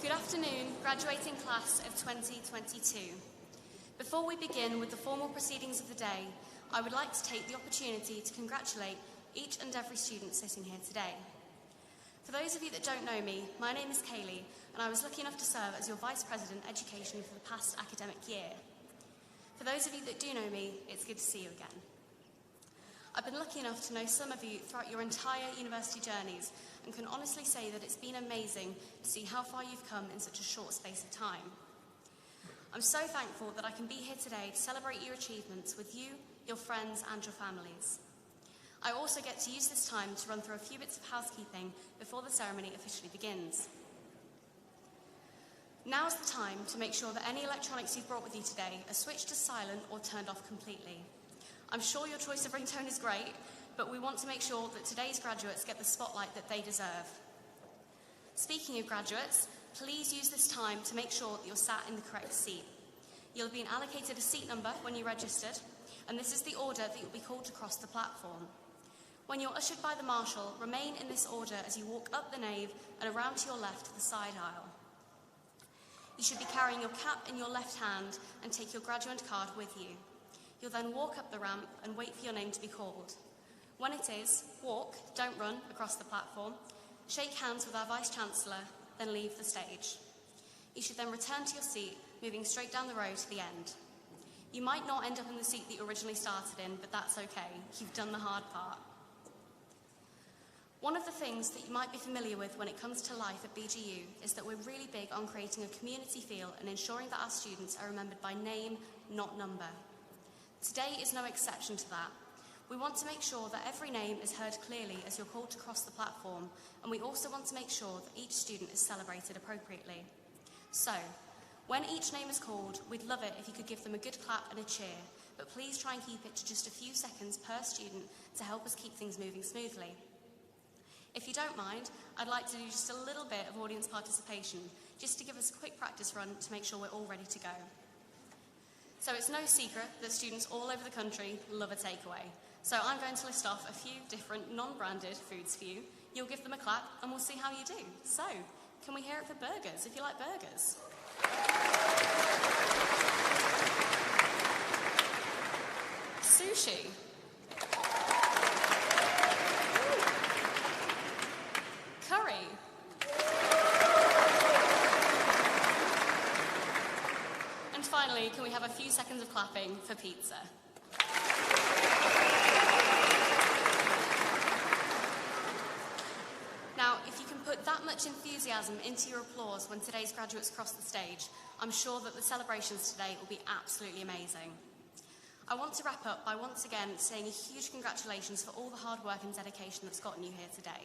Good afternoon, graduating class of 2022. Before we begin with the formal proceedings of the day, I would like to take the opportunity to congratulate each and every student sitting here today. For those of you that don't know me, my name is Kaylee, and I was lucky enough to serve as your Vice President Education for the past academic year. For those of you that do know me, it's good to see you again. I've been lucky enough to know some of you throughout your entire university journeys and can honestly say that it's been amazing to see how far you've come in such a short space of time. I'm so thankful that I can be here today to celebrate your achievements with you, your friends and your families. I also get to use this time to run through a few bits of housekeeping before the ceremony officially begins. Now is the time to make sure that any electronics you've brought with you today are switched to silent or turned off completely. I'm sure your choice of ringtone is great, but we want to make sure that today's graduates get the spotlight that they deserve. Speaking of graduates, please use this time to make sure that you're sat in the correct seat. You'll have been allocated a seat number when you registered, and this is the order that you'll be called to cross the platform. When you're ushered by the marshal, remain in this order as you walk up the nave and around to your left to the side aisle. You should be carrying your cap in your left hand and take your graduate card with you. You'll then walk up the ramp and wait for your name to be called. When it is, walk, don't run, across the platform, shake hands with our Vice-Chancellor, then leave the stage. You should then return to your seat, moving straight down the row to the end. You might not end up in the seat that you originally started in, but that's okay. You've done the hard part. One of the things that you might be familiar with when it comes to life at BGU is that we're really big on creating a community feel and ensuring that our students are remembered by name, not number. Today is no exception to that. We want to make sure that every name is heard clearly as you're called to cross the platform, and we also want to make sure that each student is celebrated appropriately. So, when each name is called, we'd love it if you could give them a good clap and a cheer, but please try and keep it to just a few seconds per student to help us keep things moving smoothly. If you don't mind, I'd like to do just a little bit of audience participation, just to give us a quick practice run to make sure we're all ready to go. So it's no secret that students all over the country love a takeaway. So I'm going to list off a few different non-branded foods for you. You'll give them a clap and we'll see how you do. So, can we hear it for burgers, if you like burgers? Sushi. Curry. And finally, can we have a few seconds of clapping for pizza? Now, if you can put that much enthusiasm into your applause when today's graduates cross the stage, I'm sure that the celebrations today will be absolutely amazing. I want to wrap up by once again saying a huge congratulations for all the hard work and dedication that's gotten you here today.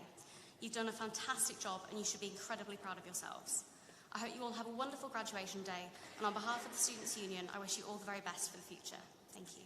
You've done a fantastic job and you should be incredibly proud of yourselves. I hope you all have a wonderful graduation day, and on behalf of the Students' Union, I wish you all the very best for the future. Thank you.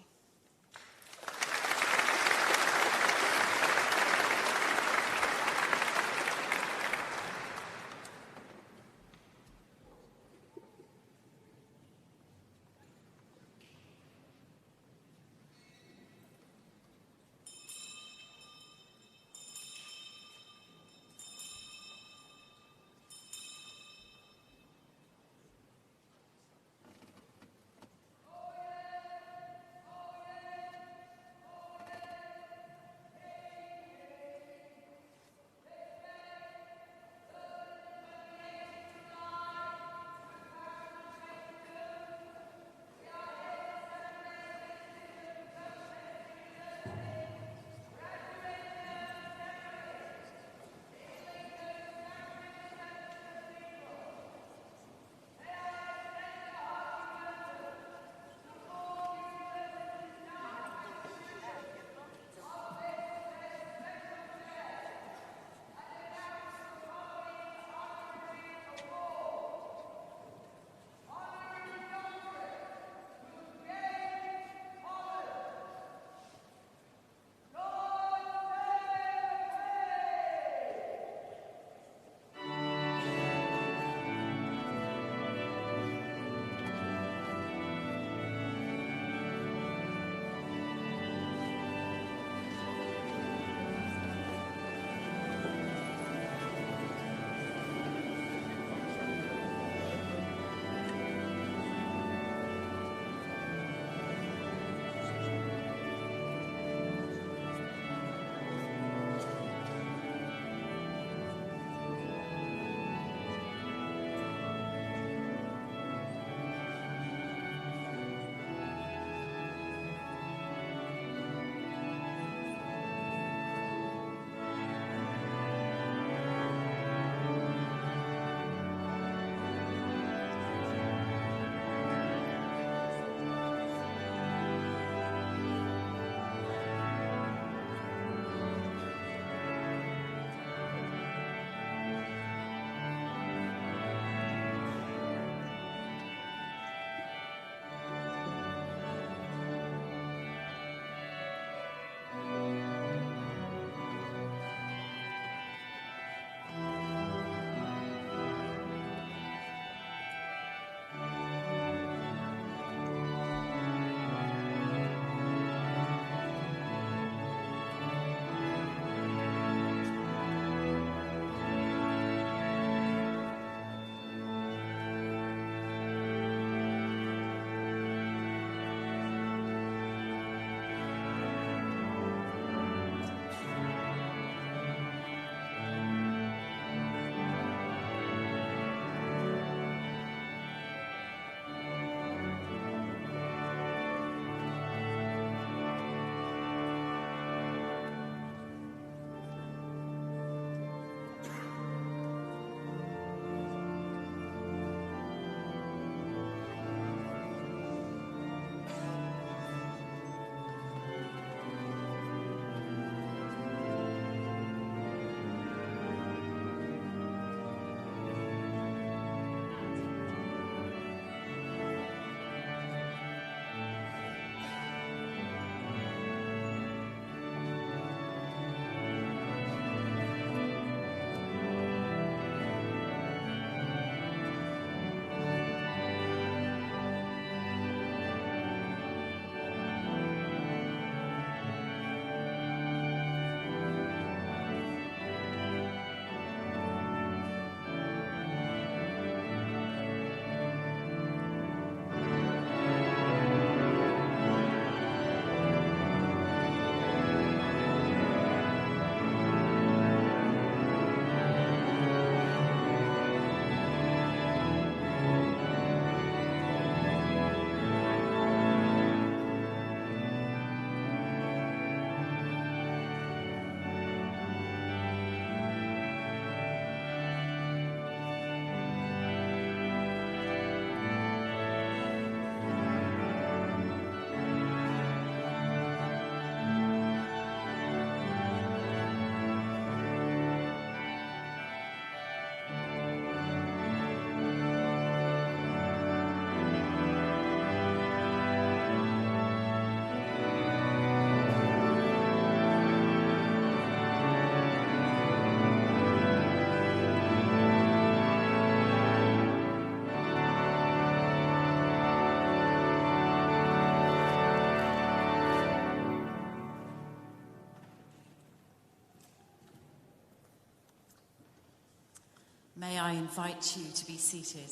May I invite you to be seated.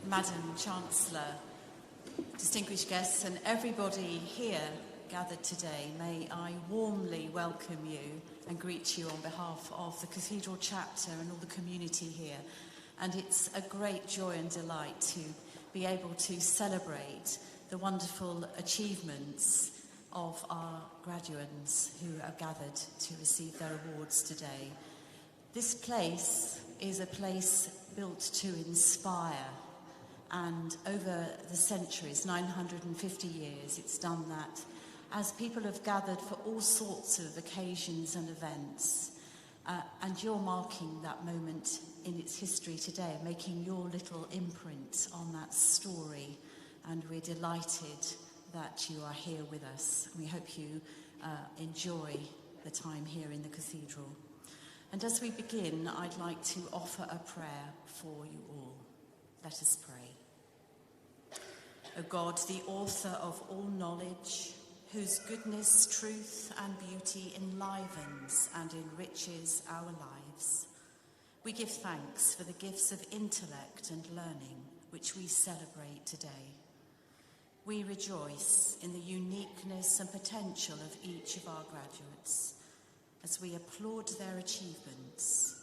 Madam Chancellor, distinguished guests, and everybody here gathered today, may I warmly welcome you and greet you on behalf of the Cathedral Chapter and all the community here. And it's a great joy and delight to be able to celebrate the wonderful achievements of our graduates who are gathered to receive their awards today. This place is a place built to inspire, and over the centuries, 950 years, it's done that as people have gathered for all sorts of occasions and events. And you're marking that moment in its history today, making your little imprint on that story. And we're delighted that you are here with us. We hope you enjoy the time here in the cathedral. And as we begin, I'd like to offer a prayer for you all. Let us pray. O God, the author of all knowledge, whose goodness, truth and beauty enlivens and enriches our lives, we give thanks for the gifts of intellect and learning which we celebrate today. We rejoice in the uniqueness and potential of each of our graduates as we applaud their achievements.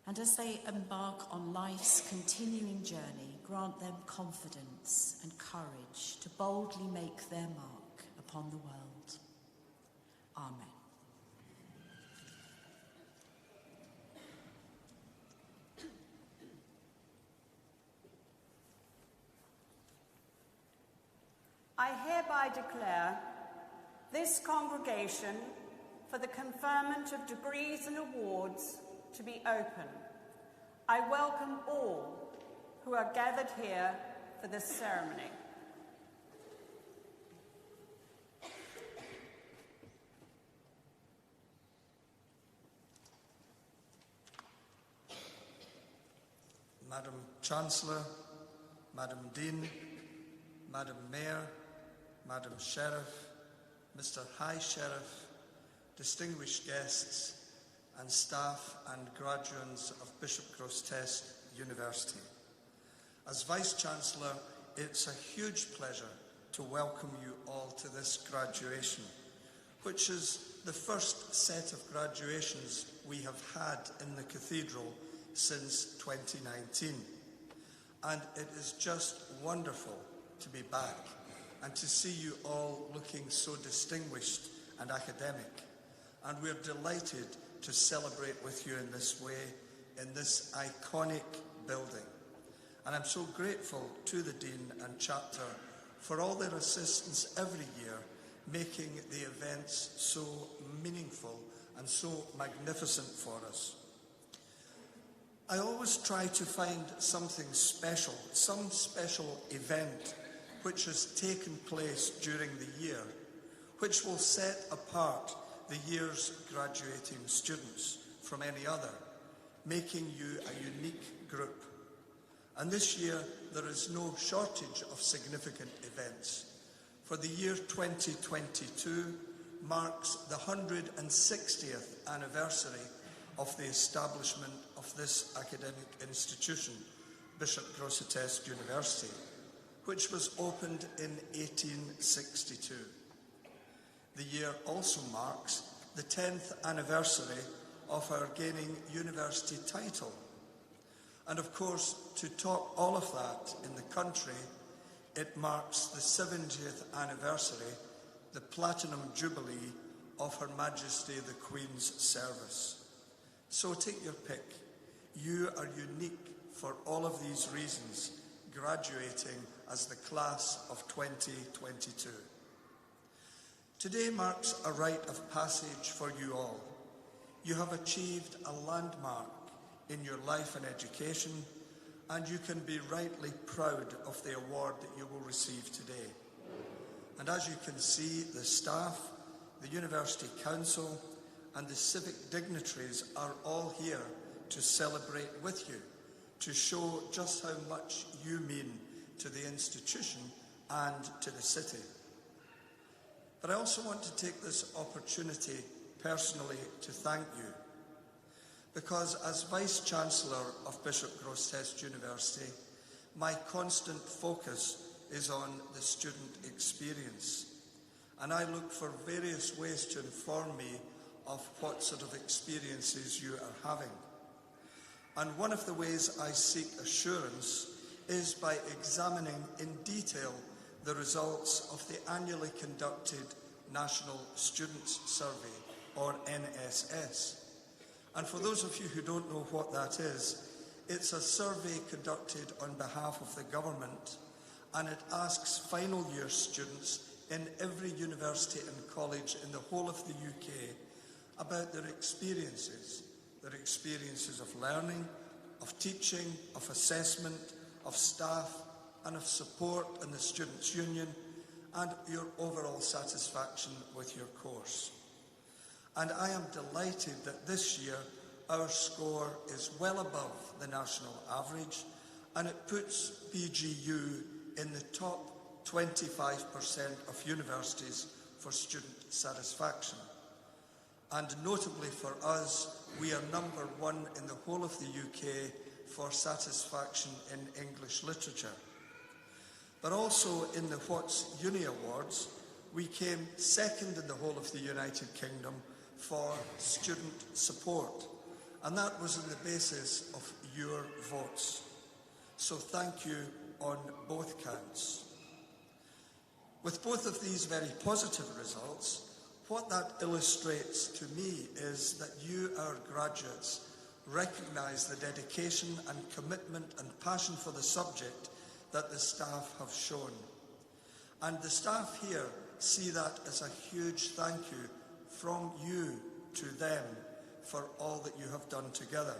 And as they embark on life's continuing journey, grant them confidence and courage to boldly make their mark upon the world. Amen. I hereby declare this congregation for the conferment of degrees and awards to be open. I welcome all who are gathered here for this ceremony. Madam Chancellor, Madam Dean, Madam Mayor, Madam Sheriff, Mr. High Sheriff, distinguished guests, and staff and graduates of Bishop Grosseteste University. As Vice-Chancellor, it's a huge pleasure to welcome you all to this graduation, which is the first set of graduations we have had in the Cathedral since 2019. And it is just wonderful to be back and to see you all looking so distinguished and academic. And we're delighted to celebrate with you in this way, in this iconic building. And I'm so grateful to the Dean and Chapter for all their assistance every year, making the events so meaningful and so magnificent for us. I always try to find something special, some special event which has taken place during the year, which will set apart the year's graduating students from any other, making you a unique group. And this year, there is no shortage of significant events. For the year 2022 marks the 160th anniversary of the establishment of this academic institution, Bishop Grosseteste University, which was opened in 1862. The year also marks the 10th anniversary of our gaining university title. And of course, to top all of that in the country, it marks the 70th anniversary, the Platinum Jubilee of Her Majesty the Queen's service. So take your pick. You are unique for all of these reasons, graduating as the class of 2022. Today marks a rite of passage for you all. You have achieved a landmark in your life and education, and you can be rightly proud of the award that you will receive today. And as you can see, the staff, the University Council, and the civic dignitaries are all here to celebrate with you, to show just how much you mean to the institution and to the city. But I also want to take this opportunity personally to thank you, because as Vice-Chancellor of Bishop Grosseteste University, my constant focus is on the student experience, and I look for various ways to inform me of what sort of experiences you are having. And one of the ways I seek assurance is by examining in detail the results of the annually conducted National Students Survey, or NSS. And for those of you who don't know what that is, it's a survey conducted on behalf of the government, and it asks final year students in every university and college in the whole of the UK about their experiences of learning, of teaching, of assessment, of staff, and of support in the Students' Union, and your overall satisfaction with your course. And I am delighted that this year our score is well above the national average, and it puts BGU in the top 25% of universities for student satisfaction. And notably for us, we are number one in the whole of the UK for satisfaction in English literature. But also in the What's Uni Awards, we came second in the whole of the United Kingdom for student support. And that was on the basis of your votes. So thank you on both counts. With both of these very positive results, what that illustrates to me is that you, our graduates, recognise the dedication and commitment and passion for the subject that the staff have shown. And the staff here see that as a huge thank you from you to them for all that you have done together.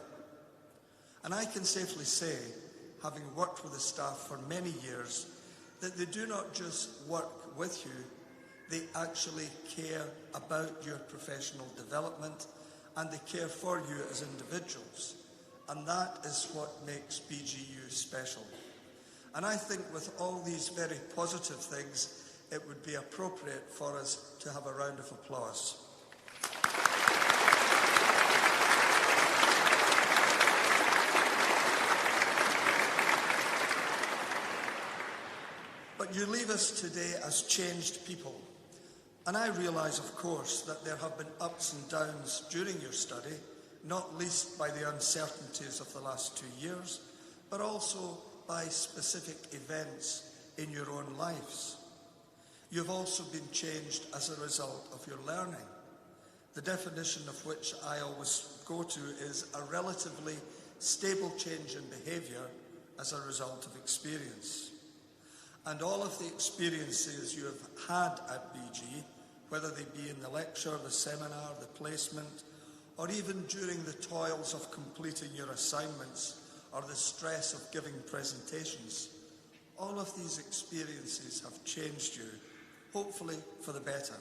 And I can safely say, having worked with the staff for many years, that they do not just work with you, they actually care about your professional development, and they care for you as individuals. And that is what makes BGU special. And I think with all these very positive things, it would be appropriate for us to have a round of applause. But you leave us today as changed people. And I realise, of course, that there have been ups and downs during your study, not least by the uncertainties of the last 2 years, but also by specific events in your own lives. You've also been changed as a result of your learning, the definition of which I always go to is a relatively stable change in behaviour as a result of experience. And all of the experiences you have had at BG, whether they be in the lecture, the seminar, the placement, or even during the toils of completing your assignments or the stress of giving presentations, all of these experiences have changed you, hopefully for the better.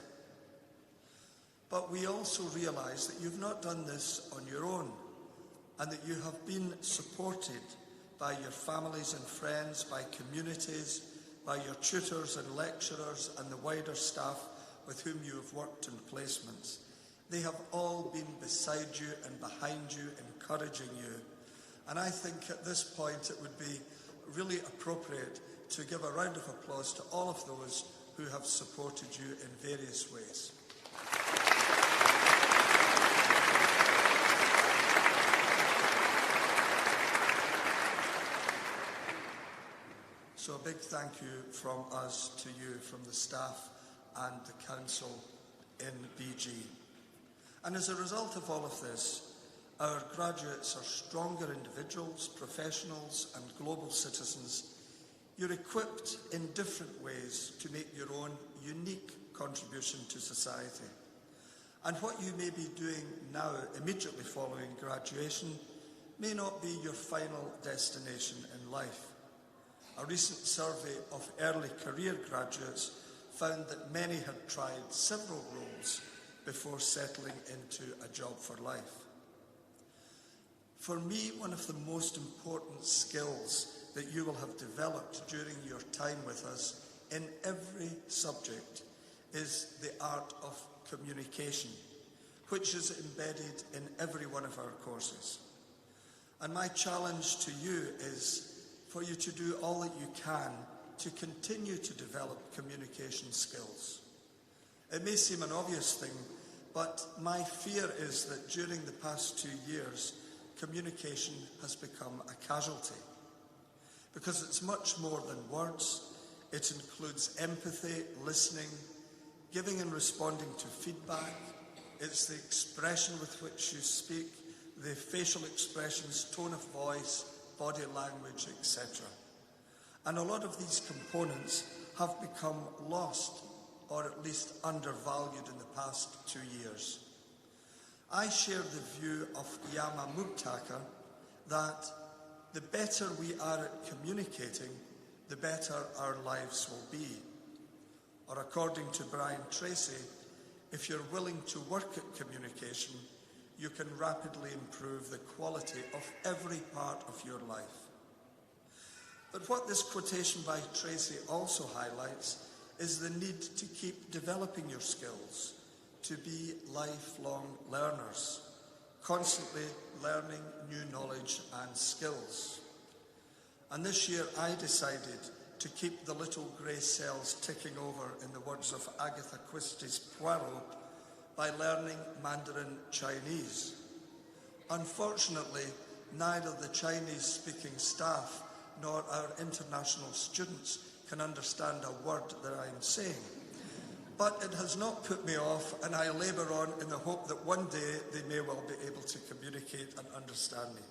But we also realise that you've not done this on your own, and that you have been supported by your families and friends, by communities, by your tutors and lecturers and the wider staff with whom you have worked in placements. They have all been beside you and behind you, encouraging you. And I think at this point it would be really appropriate to give a round of applause to all of those who have supported you in various ways. So a big thank you from us to you, from the staff and the council in BG. And as a result of all of this, our graduates are stronger individuals, professionals and global citizens. You're equipped in different ways to make your own unique contribution to society. And what you may be doing now, immediately following graduation, may not be your final destination in life. A recent survey of early career graduates found that many had tried several roles before settling into a job for life. For me, one of the most important skills that you will have developed during your time with us in every subject is the art of communication, which is embedded in every one of our courses. And my challenge to you is for you to do all that you can to continue to develop communication skills. It may seem an obvious thing, but my fear is that during the past 2 years, communication has become a casualty. Because it's much more than words. It includes empathy, listening, giving and responding to feedback. It's the expression with which you speak, the facial expressions, tone of voice, body language, etc. And a lot of these components have become lost, or at least undervalued in the past 2 years. I share the view of Yama Mubtaka that the better we are at communicating, the better our lives will be. Or according to Brian Tracy, if you're willing to work at communication, you can rapidly improve the quality of every part of your life. But what this quotation by Tracy also highlights is the need to keep developing your skills, to be lifelong learners, constantly learning new knowledge and skills. And this year I decided to keep the little grey cells ticking over, in the words of Agatha Christie's Poirot, by learning Mandarin Chinese. Unfortunately, neither the Chinese-speaking staff nor our international students can understand a word that I am saying. But it has not put me off, and I labour on in the hope that one day they may well be able to communicate and understand me.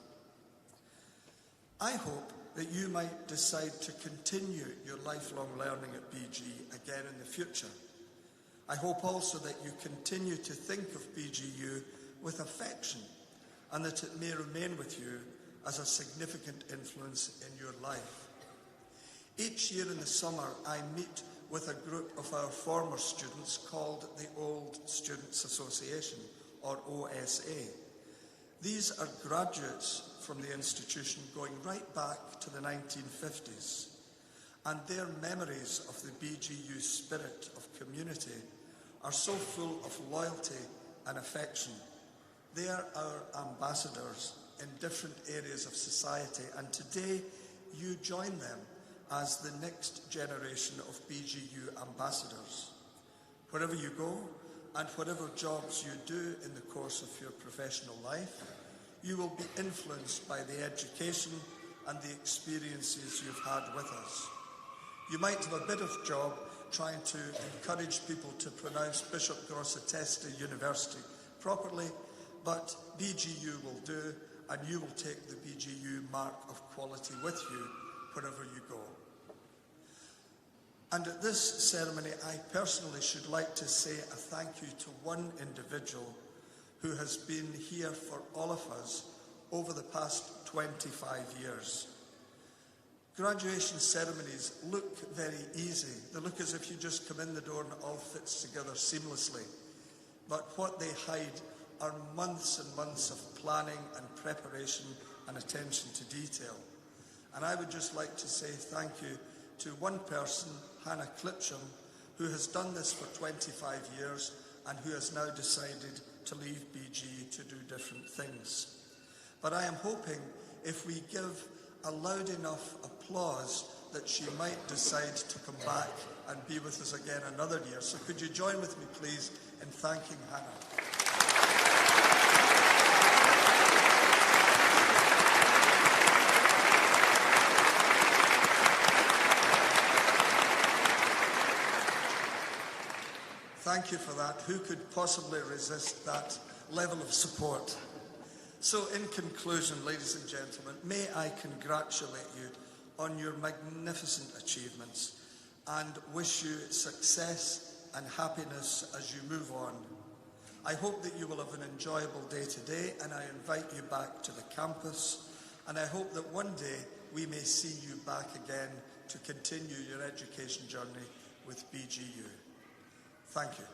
I hope that you might decide to continue your lifelong learning at BG again in the future. I hope also that you continue to think of BGU with affection, and that it may remain with you as a significant influence in your life. Each year in the summer, I meet with a group of our former students called the Old Students Association, or OSA. These are graduates from the institution going right back to the 1950s, and their memories of the BGU spirit of community are so full of loyalty and affection. They are our ambassadors in different areas of society, and today you join them as the next generation of BGU ambassadors. Wherever you go and whatever jobs you do in the course of your professional life, you will be influenced by the education and the experiences you've had with us. You might have a bit of job trying to encourage people to pronounce Bishop Grosseteste University properly, but BGU will do, and you will take the BGU mark of quality with you wherever you go. And at this ceremony, I personally should like to say a thank you to one individual who has been here for all of us over the past 25 years. Graduation ceremonies look very easy. They look as if you just come in the door and it all fits together seamlessly. But what they hide are months and months of planning and preparation and attention to detail. And I would just like to say thank you to one person, Hannah Clipsham, who has done this for 25 years and who has now decided to leave BG to do different things. But I am hoping if we give a loud enough applause that she might decide to come back and be with us again another year. So could you join with me, please, in thanking Hannah? Thank you for that. Who could possibly resist that level of support? So in conclusion, ladies and gentlemen, may I congratulate you on your magnificent achievements and wish you success and happiness as you move on. I hope that you will have an enjoyable day today, and I invite you back to the campus, and I hope that one day we may see you back again to continue your education journey with BGU. Thank you.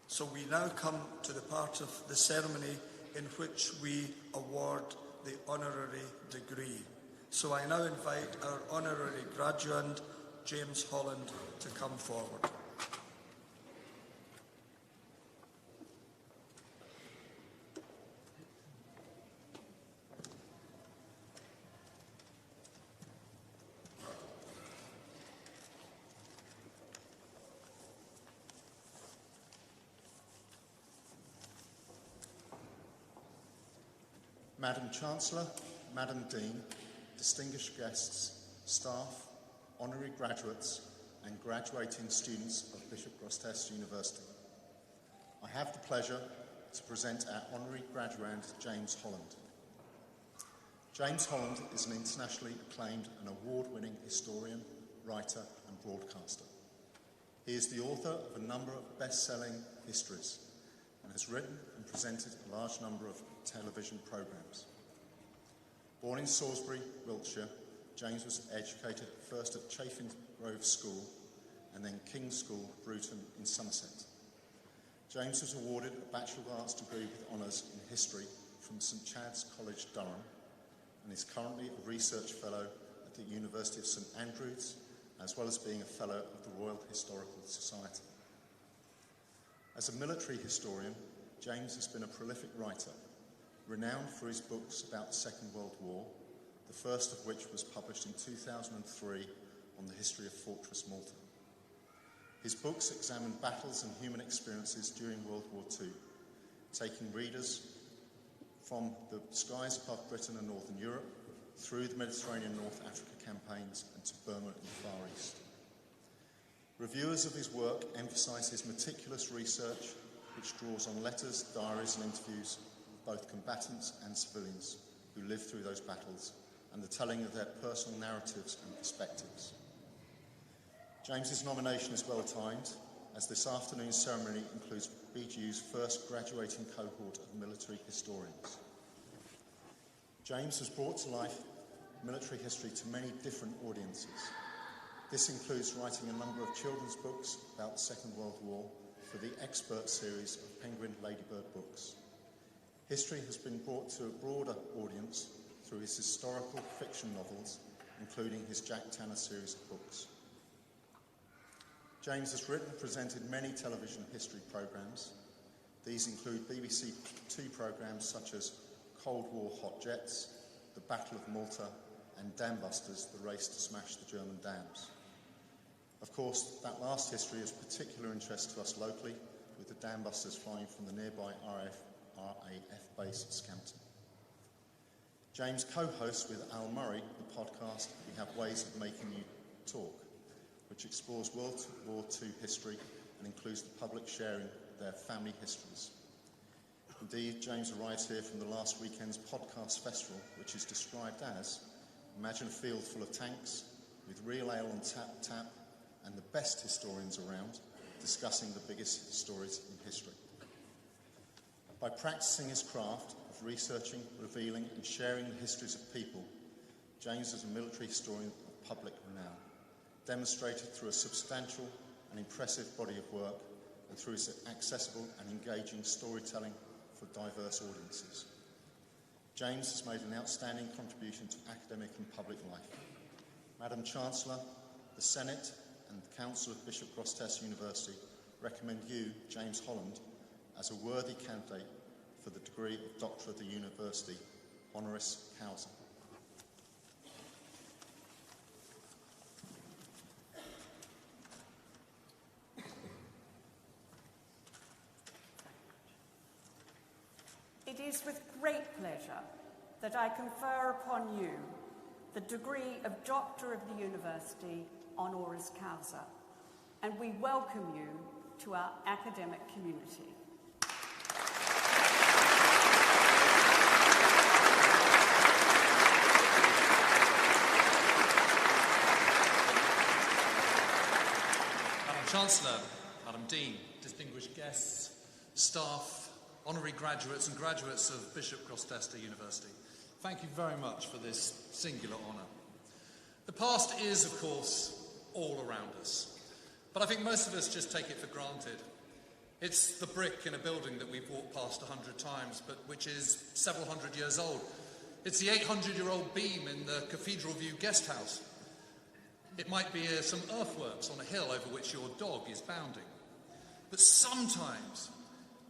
So we now come to the part of the ceremony in which we award the honorary degree. So I now invite our honorary graduand, James Holland, to come forward. Madam Chancellor, Madam Dean, distinguished guests, staff, honorary graduates and graduating students of Bishop Grosseteste University. I have the pleasure to present our honorary graduand, James Holland. James Holland is an internationally acclaimed and award-winning historian, writer and broadcaster. He is the author of a number of best-selling histories and has written and presented a large number of television programmes. Born in Salisbury, Wiltshire, James was educated first at Chaffing Grove School and then King's School, Bruton in Somerset. James was awarded a Bachelor of Arts degree with honours in history from St Chad's College, Durham, and is currently a research fellow at the University of St Andrews, as well as being a fellow of the Royal Historical Society. As a military historian, James has been a prolific writer, renowned for his books about the Second World War, the first of which was published in 2003 on the history of Fortress Malta. His books examine battles and human experiences during World War II, taking readers from the skies above Britain and Northern Europe, through the Mediterranean North Africa campaigns and to Burma in the Far East. Reviewers of his work emphasise his meticulous research, which draws on letters, diaries and interviews of both combatants and civilians who lived through those battles, and the telling of their personal narratives and perspectives. James's nomination is well timed, as this afternoon's ceremony includes BGU's first graduating cohort of military historians. James has brought to life military history to many different audiences. This includes writing a number of children's books about the Second World War for the Expert series of Penguin Ladybird books. History has been brought to a broader audience through his historical fiction novels, including his Jack Tanner series of books. James has written and presented many television history programmes. These include BBC Two programmes such as Cold War Hot Jets, The Battle of Malta, and Dam Busters, The Race to Smash the German Dams. Of course, that last history is of particular interest to us locally, with the Dam Busters flying from the nearby RAF base at Scampton. James co-hosts with Al Murray the podcast We Have Ways of Making You Talk, which explores World War II history and includes the public sharing their family histories. Indeed, James arrives here from the last weekend's podcast festival, which is described as, imagine a field full of tanks with real ale on tap and the best historians around discussing the biggest stories in history. By practicing his craft of researching, revealing and sharing the histories of people, James is a military historian of public renown, demonstrated through a substantial and impressive body of work and through his accessible and engaging storytelling for diverse audiences. James has made an outstanding contribution to academic and public life. Madam Chancellor, the Senate and the Council of Bishop Grosseteste University recommend you, James Holland, as a worthy candidate for the degree of Doctor of the University, honoris causa. It is with great pleasure that I confer upon you the degree of Doctor of the University, honoris causa, and we welcome you to our academic community. Madam Chancellor, Madam Dean, distinguished guests, staff, honorary graduates and graduates of Bishop Grosseteste University, thank you very much for this singular honour. The past is, of course, all around us, but I think most of us just take it for granted. It's the brick in a building that we've walked past 100 times, but which is several hundred years old. It's the 800-year-old beam in the Cathedral View guest house. It might be some earthworks on a hill over which your dog is bounding. But sometimes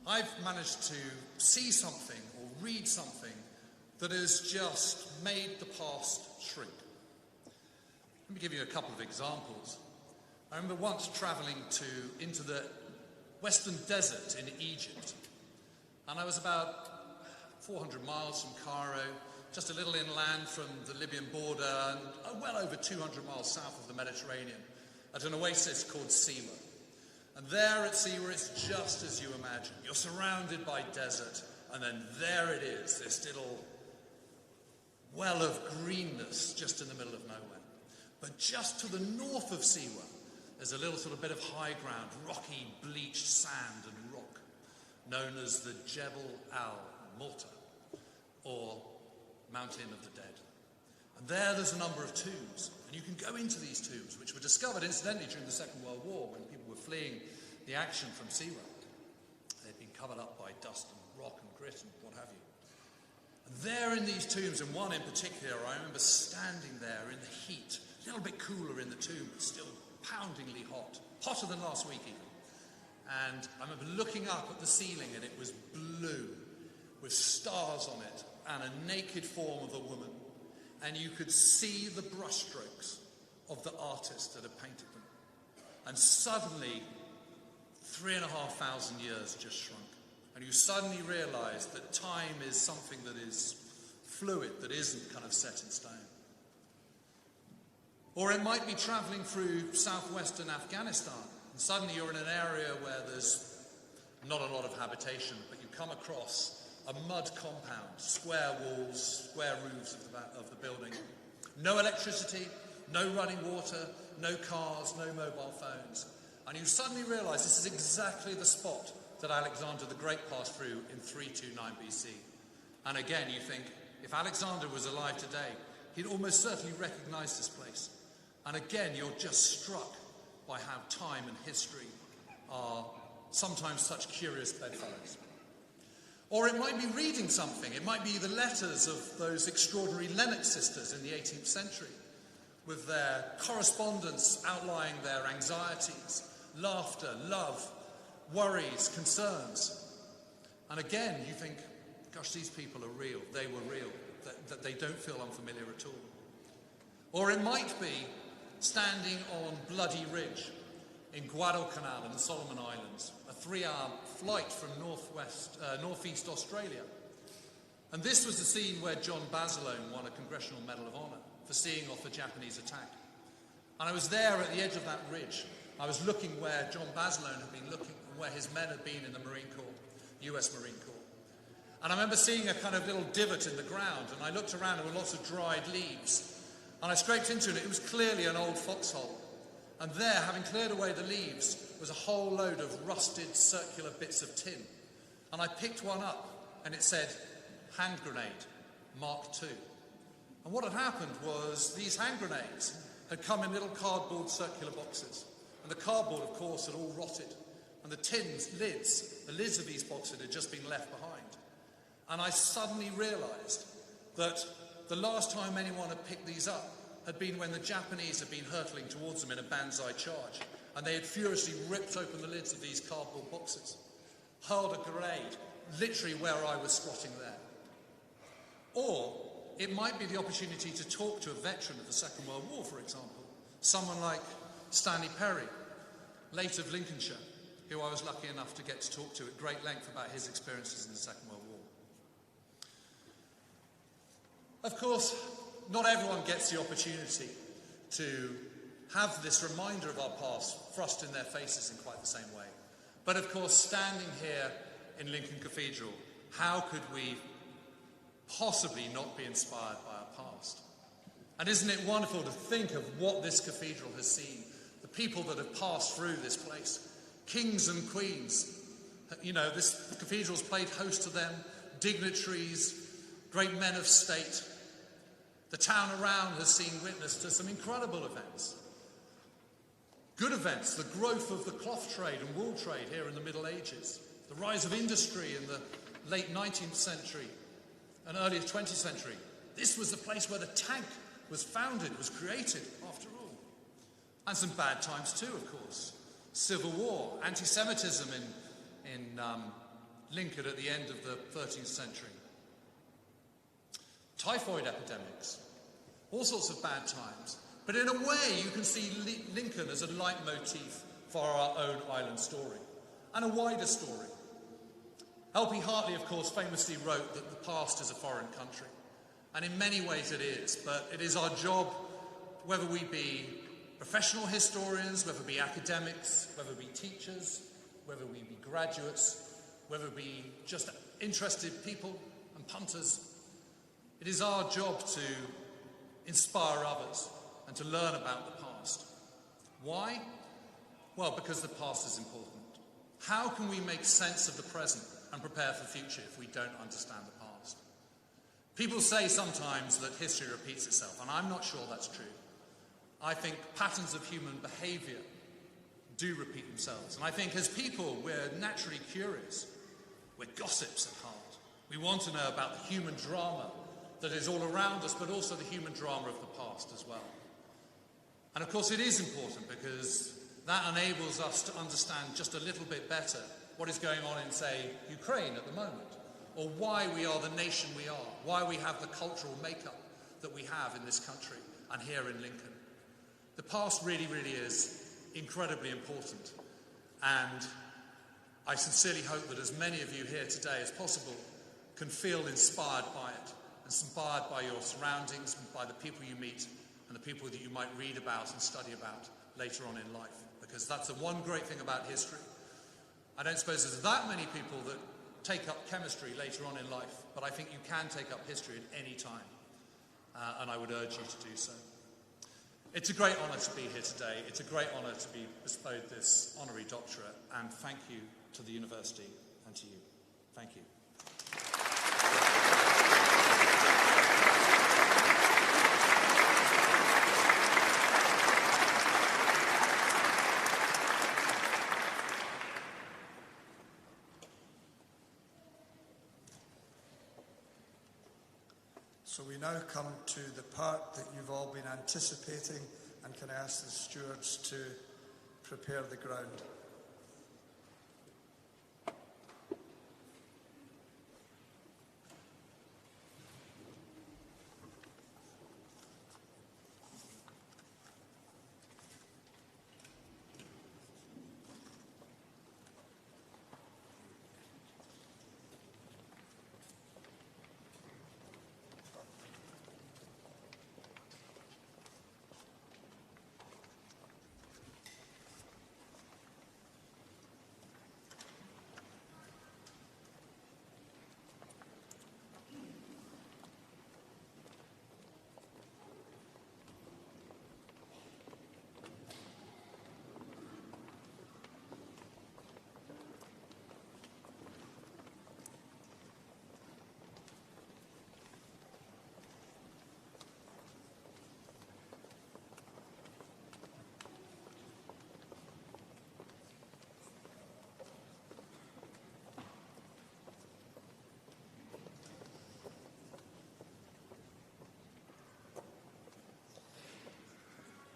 I've managed to see something or read something that has just made the past shrink. Let me give you a couple of examples. I remember once travelling into the Western Desert in Egypt, and I was about 400 miles from Cairo, just a little inland from the Libyan border, and well over 200 miles south of the Mediterranean, at an oasis called Siwa. And there at Siwa, it's just as you imagine. You're surrounded by desert, and then there it is, this little well of greenness just in the middle of nowhere. But just to the north of Siwa, there's a little sort of bit of high ground, rocky, bleached sand and rock, known as the Jebel al-Multa, or Mountain of the Dead. And there's a number of tombs, and you can go into these tombs, which were discovered incidentally during the Second World War when people were fleeing the action from Siwa. They'd been covered up by dust and rock and grit and what have you. And there in these tombs, and one in particular, I remember standing there in the heat, a little bit cooler in the tomb, but still poundingly hot, hotter than last week even. And I remember looking up at the ceiling, and it was blue with stars on it and a naked form of a woman. And you could see the brushstrokes of the artist that had painted them. And suddenly, 3,500 years just shrunk. And you suddenly realize that time is something that is fluid, that isn't kind of set in stone. Or it might be traveling through southwestern Afghanistan, and suddenly you're in an area where there's not a lot of habitation, but you come across a mud compound, square walls, square roofs of the building. No electricity, no running water, no cars, no mobile phones. And you suddenly realize this is exactly the spot that Alexander the Great passed through in 329 BC. And again, you think, if Alexander was alive today, he'd almost certainly recognize this place. And again, you're just struck by how time and history are sometimes such curious bedfellows. Or it might be reading something. It might be the letters of those extraordinary Lennox sisters in the 18th century, with their correspondence outlining their anxieties, laughter, love, worries, concerns. And again, you think, gosh, these people are real. They were real. That they don't feel unfamiliar at all. Or it might be standing on Bloody Ridge in Guadalcanal in the Solomon Islands, a 3-hour flight from northeast Australia. And this was the scene where John Basilone won a Congressional Medal of Honor for seeing off a Japanese attack. And I was there at the edge of that ridge. I was looking where John Basilone had been looking, and where his men had been in the Marine Corps, US Marine Corps. And I remember seeing a kind of little divot in the ground, and I looked around, there were lots of dried leaves. And I scraped into it. It was clearly an old foxhole. And there, having cleared away the leaves, was a whole load of rusted circular bits of tin. And I picked one up, and it said, hand grenade, Mark II. And what had happened was these hand grenades had come in little cardboard circular boxes. And the cardboard, of course, had all rotted. And the the lids of these boxes had just been left behind. And I suddenly realized that the last time anyone had picked these up had been when the Japanese had been hurtling towards them in a banzai charge, and they had furiously ripped open the lids of these cardboard boxes, hurled a grenade literally where I was squatting there. Or it might be the opportunity to talk to a veteran of the Second World War, for example, someone like Stanley Perry, late of Lincolnshire, who I was lucky enough to get to talk to at great length about his experiences in the Second World War. Of course, not everyone gets the opportunity to have this reminder of our past thrust in their faces in quite the same way. But of course, standing here in Lincoln Cathedral, how could we possibly not be inspired by our past? And isn't it wonderful to think of what this cathedral has seen, the people that have passed through this place, kings and queens. You know, this cathedral's played host to them, dignitaries, great men of state. The town around has seen witness to some incredible events. Good events, the growth of the cloth trade and wool trade here in the Middle Ages, the rise of industry in the late 19th century and early 20th century. This was the place where the tank was founded, was created, after all. And some bad times too, of course. Civil war, anti-Semitism in Lincoln at the end of the 13th century. Typhoid epidemics, all sorts of bad times. But in a way, you can see Lincoln as a leitmotif for our own island story, and a wider story. L.P. Hartley, of course, famously wrote that the past is a foreign country. And in many ways it is, but it is our job, whether we be professional historians, whether we be academics, whether we be teachers, whether we be graduates, whether we be just interested people and punters, it is our job to inspire others and to learn about the past. Why? Well, because the past is important. How can we make sense of the present and prepare for the future if we don't understand the past? People say sometimes that history repeats itself, and I'm not sure that's true. I think patterns of human behaviour do repeat themselves. And I think as people, we're naturally curious. We're gossips at heart. We want to know about the human drama that is all around us, but also the human drama of the past as well. And of course it is important because that enables us to understand just a little bit better what is going on in, say, Ukraine at the moment, or why we are the nation we are, why we have the cultural makeup that we have in this country and here in Lincoln. The past really, really is incredibly important, and I sincerely hope that as many of you here today as possible can feel inspired by it, inspired by your surroundings, by the people you meet, and the people that you might read about and study about later on in life, because that's the one great thing about history. I don't suppose there's that many people that take up chemistry later on in life, but I think you can take up history at any time, and I would urge you to do so. It's a great honour to be here today. It's a great honour to be bestowed this honorary doctorate, and thank you to the university and to you. Thank you. So we now come to the part that you've all been anticipating, and can I ask the stewards to prepare the ground.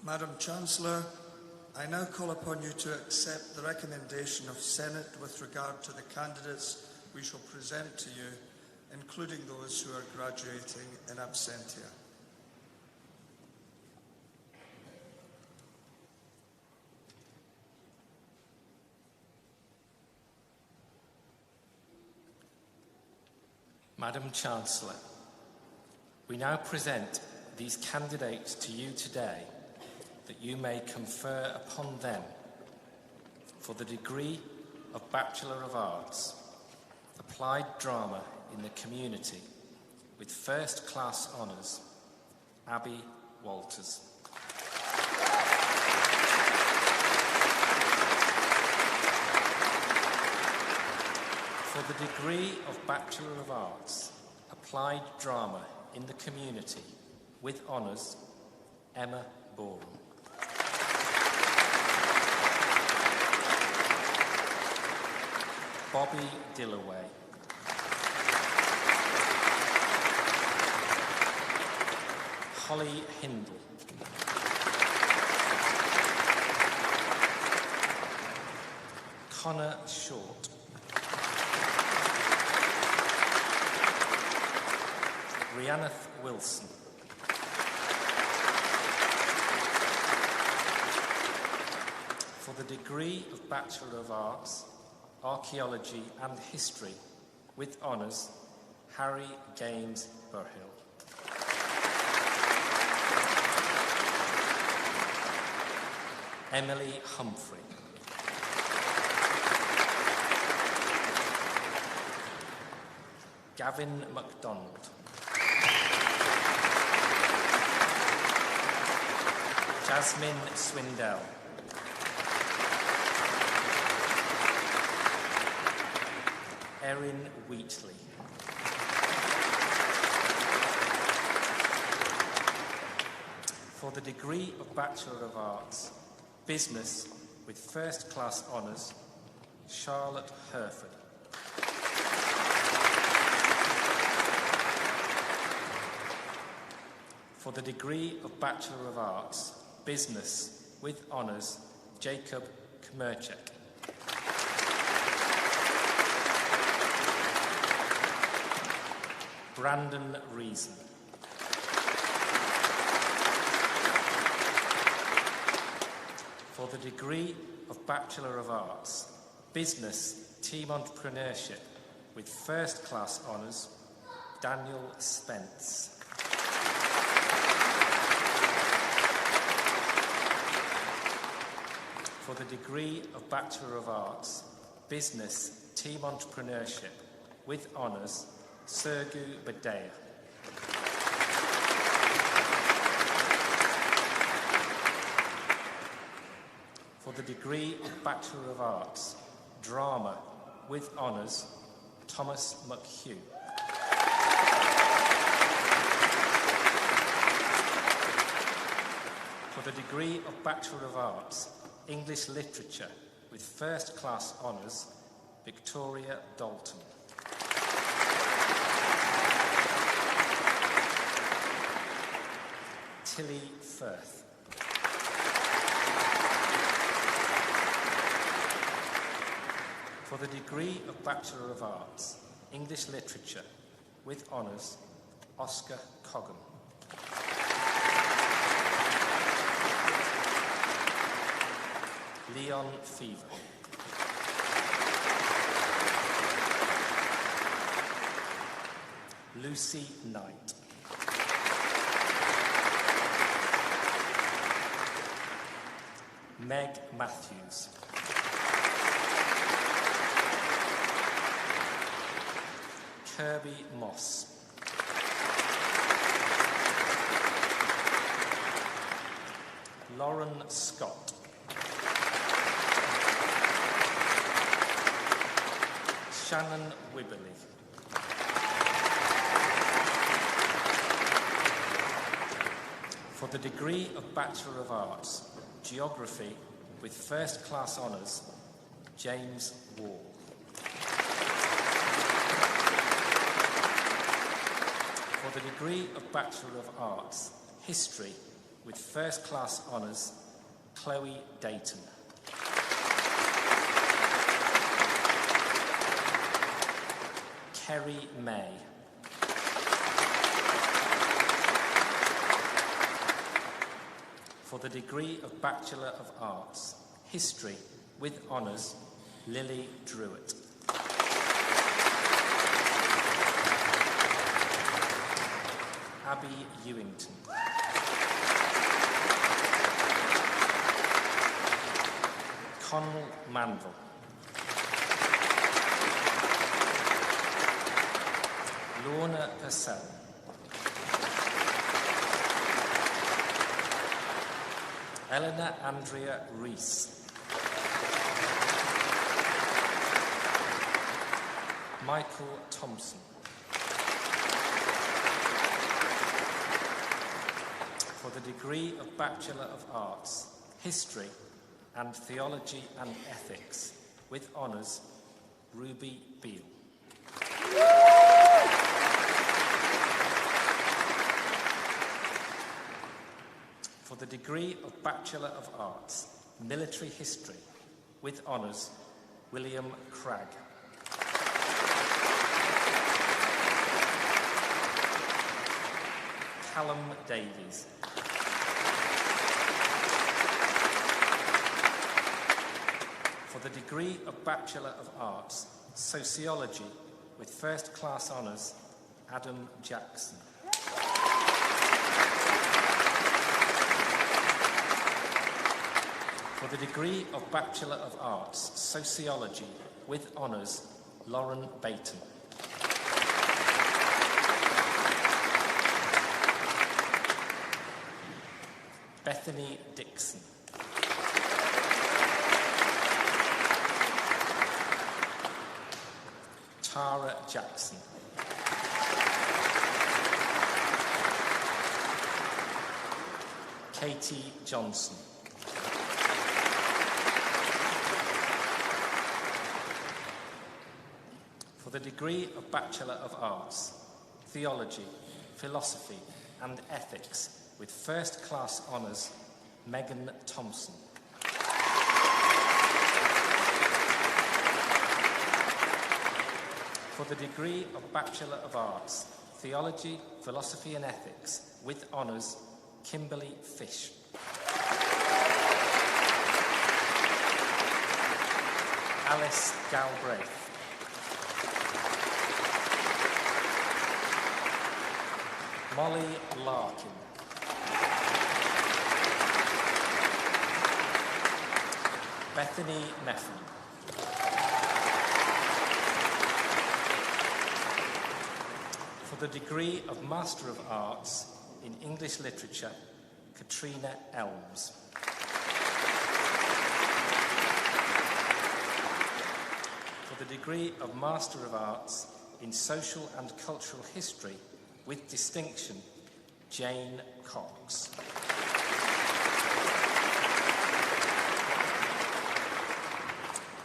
Madam Chancellor, I now call upon you to accept the recommendation of Senate with regard to the candidates we shall present to you, including those who are graduating in absentia. Madam Chancellor, we now present these candidates to you today that you may confer upon them for the degree of Bachelor of Arts, Applied Drama in the Community, with first-class honours, Abby Walters. For the degree of Bachelor of Arts, Applied Drama in the Community, with honours, Emma Borum. Bobby Dillaway. Holly Hindle. Connor Short. Rhiannon Wilson. For the degree of Bachelor of Arts, Archaeology and History, with honours, Harry Gaines Burhill. Emily Humphrey. Gavin MacDonald. Jasmine Swindell. Erin Wheatley. For the degree of Bachelor of Arts, Business with First Class Honours, Charlotte Herford. For the degree of Bachelor of Arts, Business with Honours, Jacob Kmerchek. Brandon Reason. For the degree of Bachelor of Arts, Business, Team Entrepreneurship, with First Class Honours, Daniel Spence. For the degree of Bachelor of Arts, Business, Team Entrepreneurship, with honours, Sergu Badea. For the degree of Bachelor of Arts, Drama, with honours, Thomas McHugh. For the degree of Bachelor of Arts, English Literature, with First Class Honours, Victoria Dalton. Tilly Firth. For the degree of Bachelor of Arts, English Literature, with honours, Oscar Cogham. Leon Fever. Lucy Knight. Meg Matthews. Kirby Moss. Lauren Scott. Shannon Wibberley. For the degree of Bachelor of Arts, Geography, with First Class Honours, James Wall. For the degree of Bachelor of Arts, History, with First Class Honours, Chloe Dayton. Kerry May. For the degree of Bachelor of Arts, History, with honours, Lily Druitt. Abby Ewington. Connell Manville. Lorna Purcell. Eleanor Andrea Rees. Michael Thompson. For the degree of Bachelor of Arts, History and Theology and Ethics, with honours, Ruby Beale. For the degree of Bachelor of Arts, Military History, with honours, William Cragg. Callum Davies. For the degree of Bachelor of Arts, Sociology, with first class honours, Adam Jackson. For the degree of Bachelor of Arts, Sociology, with honours, Lauren Bayton. Bethany Dixon. Tara Jackson. Katie Johnson. For the degree of Bachelor of Arts, Theology, Philosophy and Ethics, with first class honours, Megan Thompson. For the degree of Bachelor of Arts, Theology, Philosophy and Ethics, with honours, Kimberly Fish. Alice Galbraith. Molly Larkin. Bethany Meffin. For the degree of Master of Arts in English Literature, Katrina Elms. For the degree of Master of Arts in Social and Cultural History, with distinction, Jane Cox.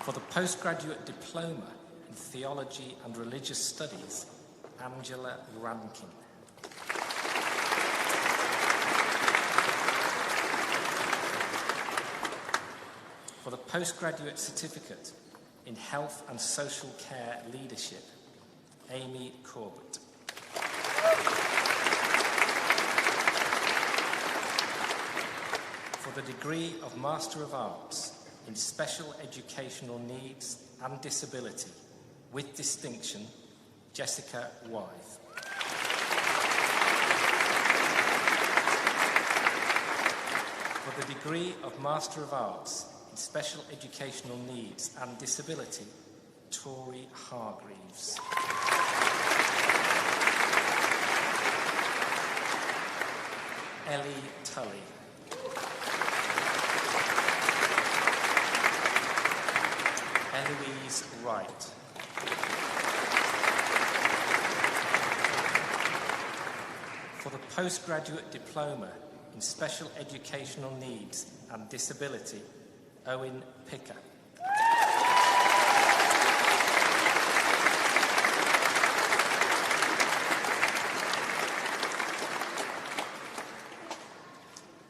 For the postgraduate diploma in Theology and Religious Studies, Angela Rankin. For the postgraduate certificate in Health and Social Care Leadership, Amy Corbett. For the degree of Master of Arts in Special Educational Needs and Disability, with distinction, Jessica Wythe. For the degree of Master of Arts in Special Educational Needs and Disability, Tori Hargreaves. Ellie Tully. Eloise Wright. For the postgraduate diploma in Special Educational Needs and Disability, Owen Picker.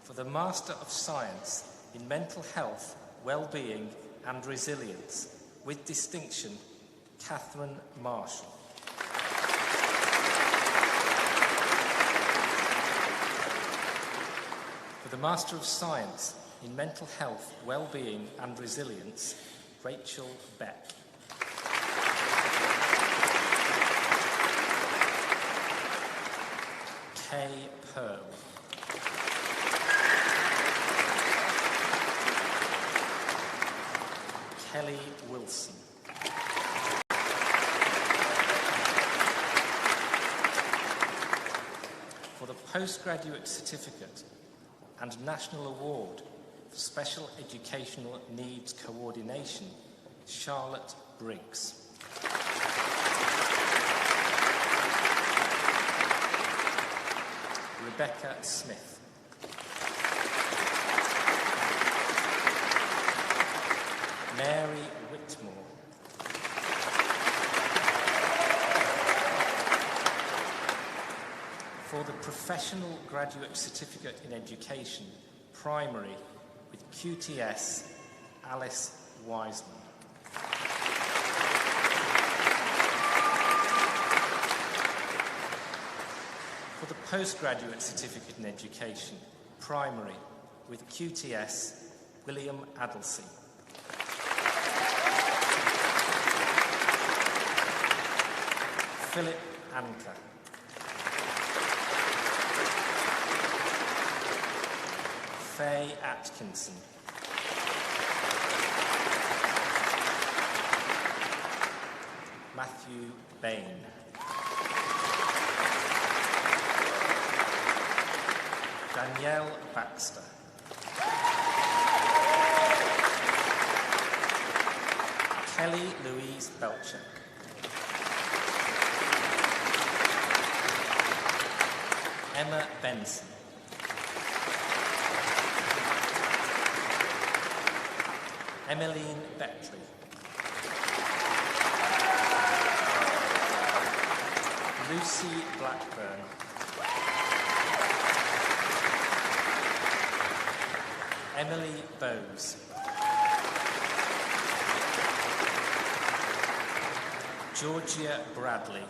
For the Master of Science in Mental Health, Wellbeing and Resilience, with distinction, Catherine Marshall. For the Master of Science in Mental Health, Wellbeing and Resilience, Rachel Beck. Kay Pearl. Kelly Wilson. For the postgraduate certificate and National Award for Special Educational Needs Coordination, Charlotte Briggs. Rebecca Smith. Mary Whitmore. Professional Graduate Certificate in Education, Primary, with QTS, Alice Wiseman. For the Postgraduate Certificate in Education, Primary, with QTS, William Addlesey. Philip Anker. Faye Atkinson. Matthew Bain. Danielle Baxter. Kelly Louise Belcher. Emma Benson. Emmeline Beckley. Lucy Blackburn. Emily Bowes. Georgia Bradley.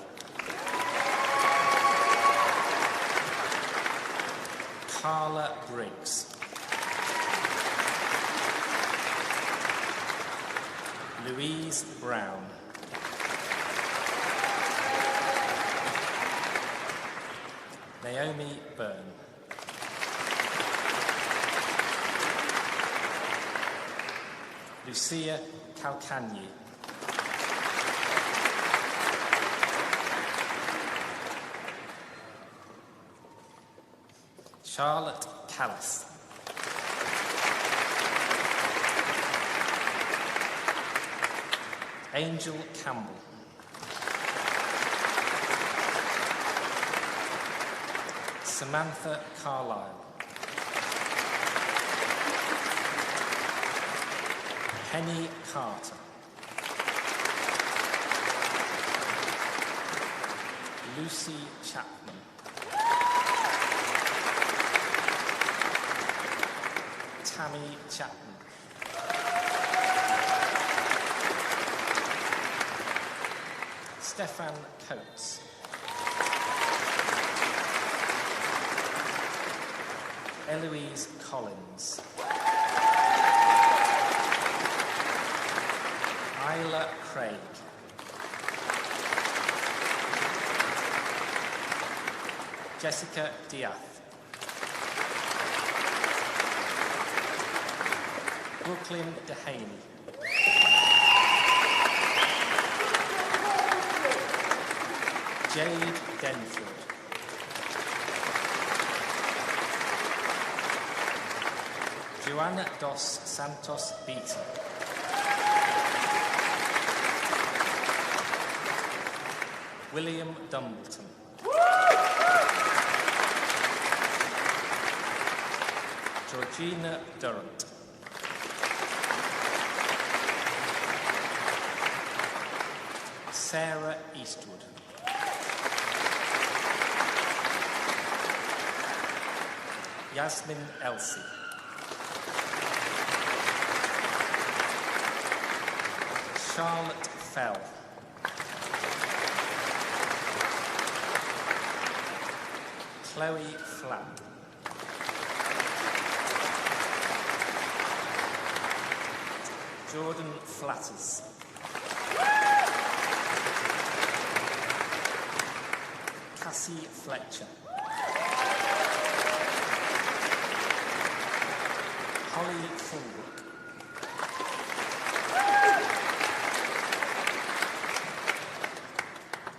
Carla Briggs. Louise Brown. Naomi Byrne. Lucia Calcagni. Charlotte Callis. Angel Campbell. Samantha Carlyle. Penny Carter. Lucy Chapman. Tammy Chapman. Stefan Coates. Eloise Collins. Isla Craig. Jessica Diath. Brooklyn Dehaney. Jade Denford. Joanna dos Santos Beta. William Dumbleton. Georgina Durrant. Sarah Eastwood. Yasmin Elsie. Charlotte Fell. Chloe Flapp. Jordan Flatters. Cassie Fletcher. Holly Fulbrook.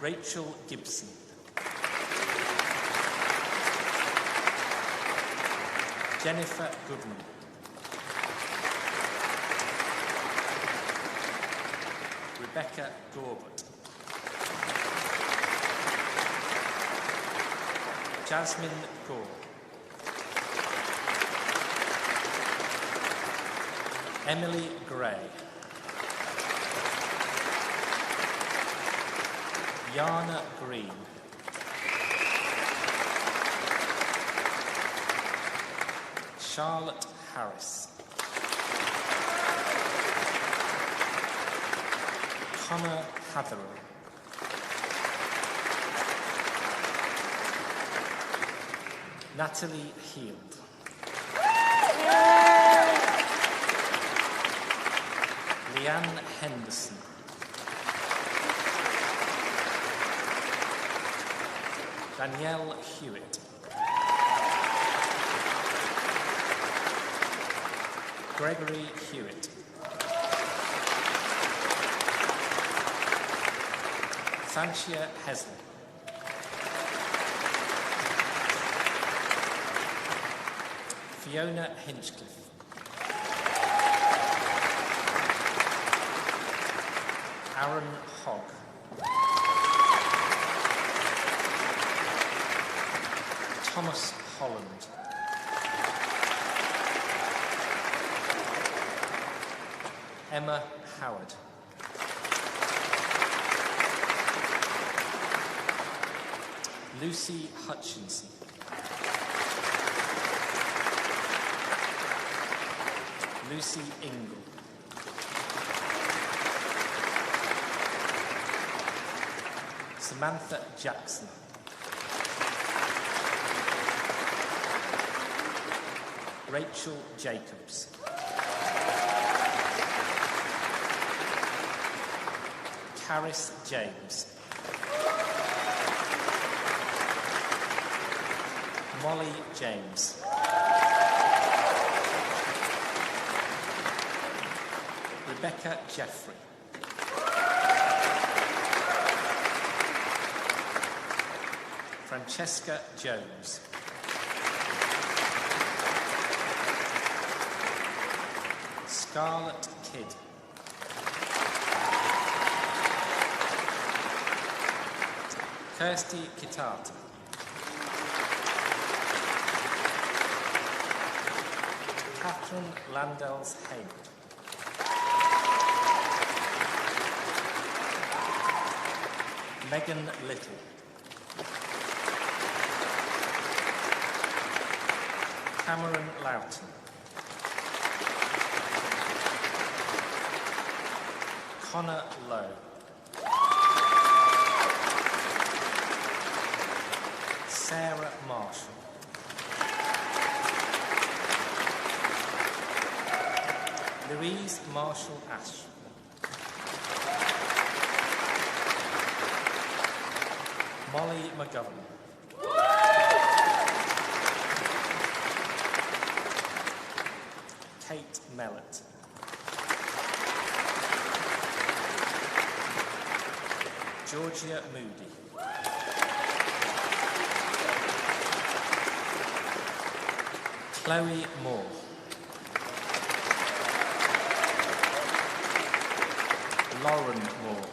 Rachel Gibson. Jennifer Goodman. Rebecca Gorbett. Jasmine Gore. Emily Gray. Yana Green. Charlotte Harris. Connor Hatherall. Natalie Heald. Leanne Henderson. Danielle Hewitt. Gregory Hewitt. Sanchia Hesley. Fiona Hinchcliffe. Aaron Hogg. Thomas Holland. Emma Howard. Lucy Hutchinson. Lucy Ingle. Samantha Jackson. Rachel Jacobs. Caris James. Molly James. Rebecca Jeffrey. Francesca Jones. Scarlett Kidd. Kirsty Kitata. Catherine Landells Hayward. Megan Little. Cameron Loughton. Connor Lowe. Sarah Marshall. Louise Marshall Ash. Molly McGovern. Kate Mellett. Georgia Moody. Chloe Moore. Lauren Moore.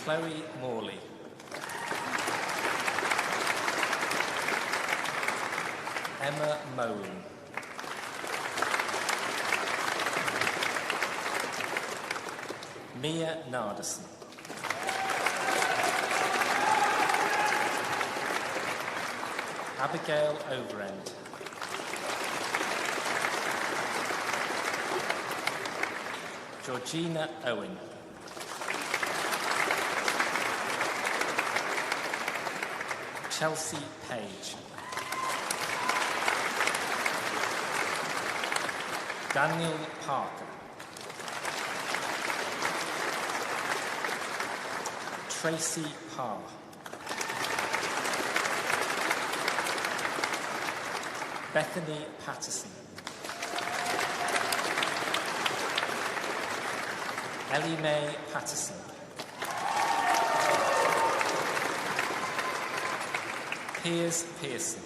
Chloe Morley. Emma Moen. Mia Nardison. Abigail Overend. Georgina Owen. Chelsea Page. Daniel Parker. Tracy Parr. Bethany Patterson. Ellie Mae Patterson. Piers Pearson.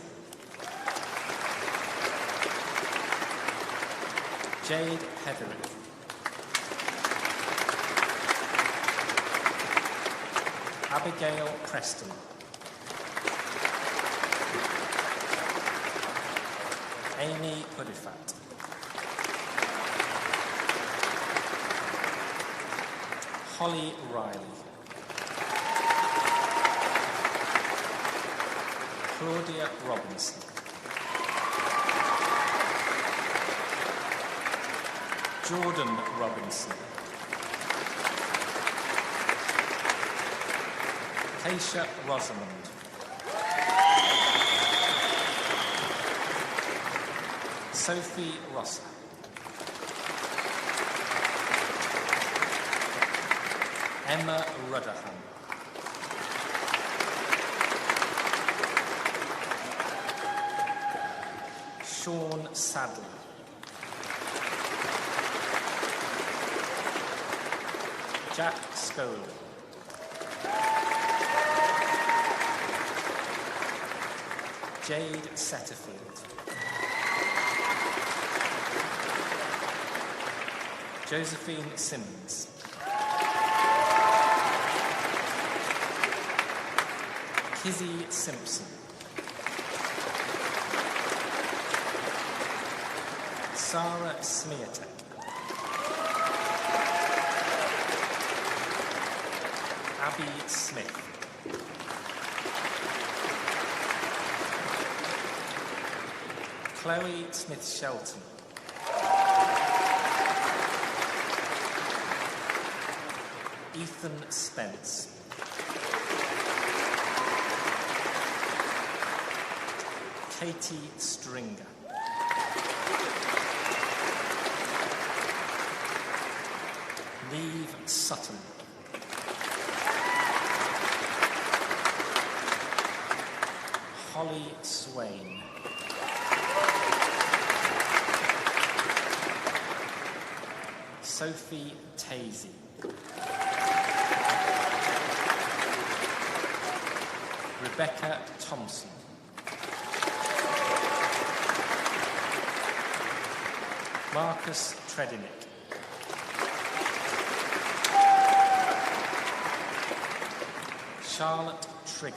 Jade Heatherick. Abigail Preston. Amy Pudifat. Holly Riley. Claudia Robinson. Jordan Robinson. Keisha Rosamond. Sophie Rosser. Emma Rudderham. Sean Sadler. Jack Scola. Jade Setterfield. Josephine Simmons. Kizzy Simpson. Sarah Smiatek. Abby Smith. Chloe Smith-Shelton. Ethan Spence. Katie Stringer. Neve Sutton. Holly Swain. Sophie Tazy. Rebecca Thompson. Marcus Tredinick. Charlotte Trigger.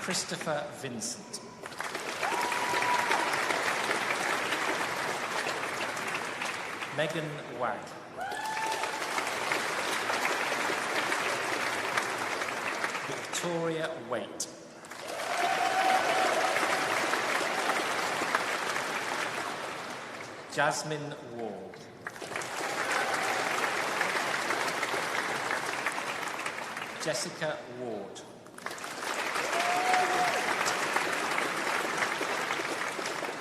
Christopher Vincent. Megan Wag. Victoria Waite. Jasmine Ward. Jessica Ward.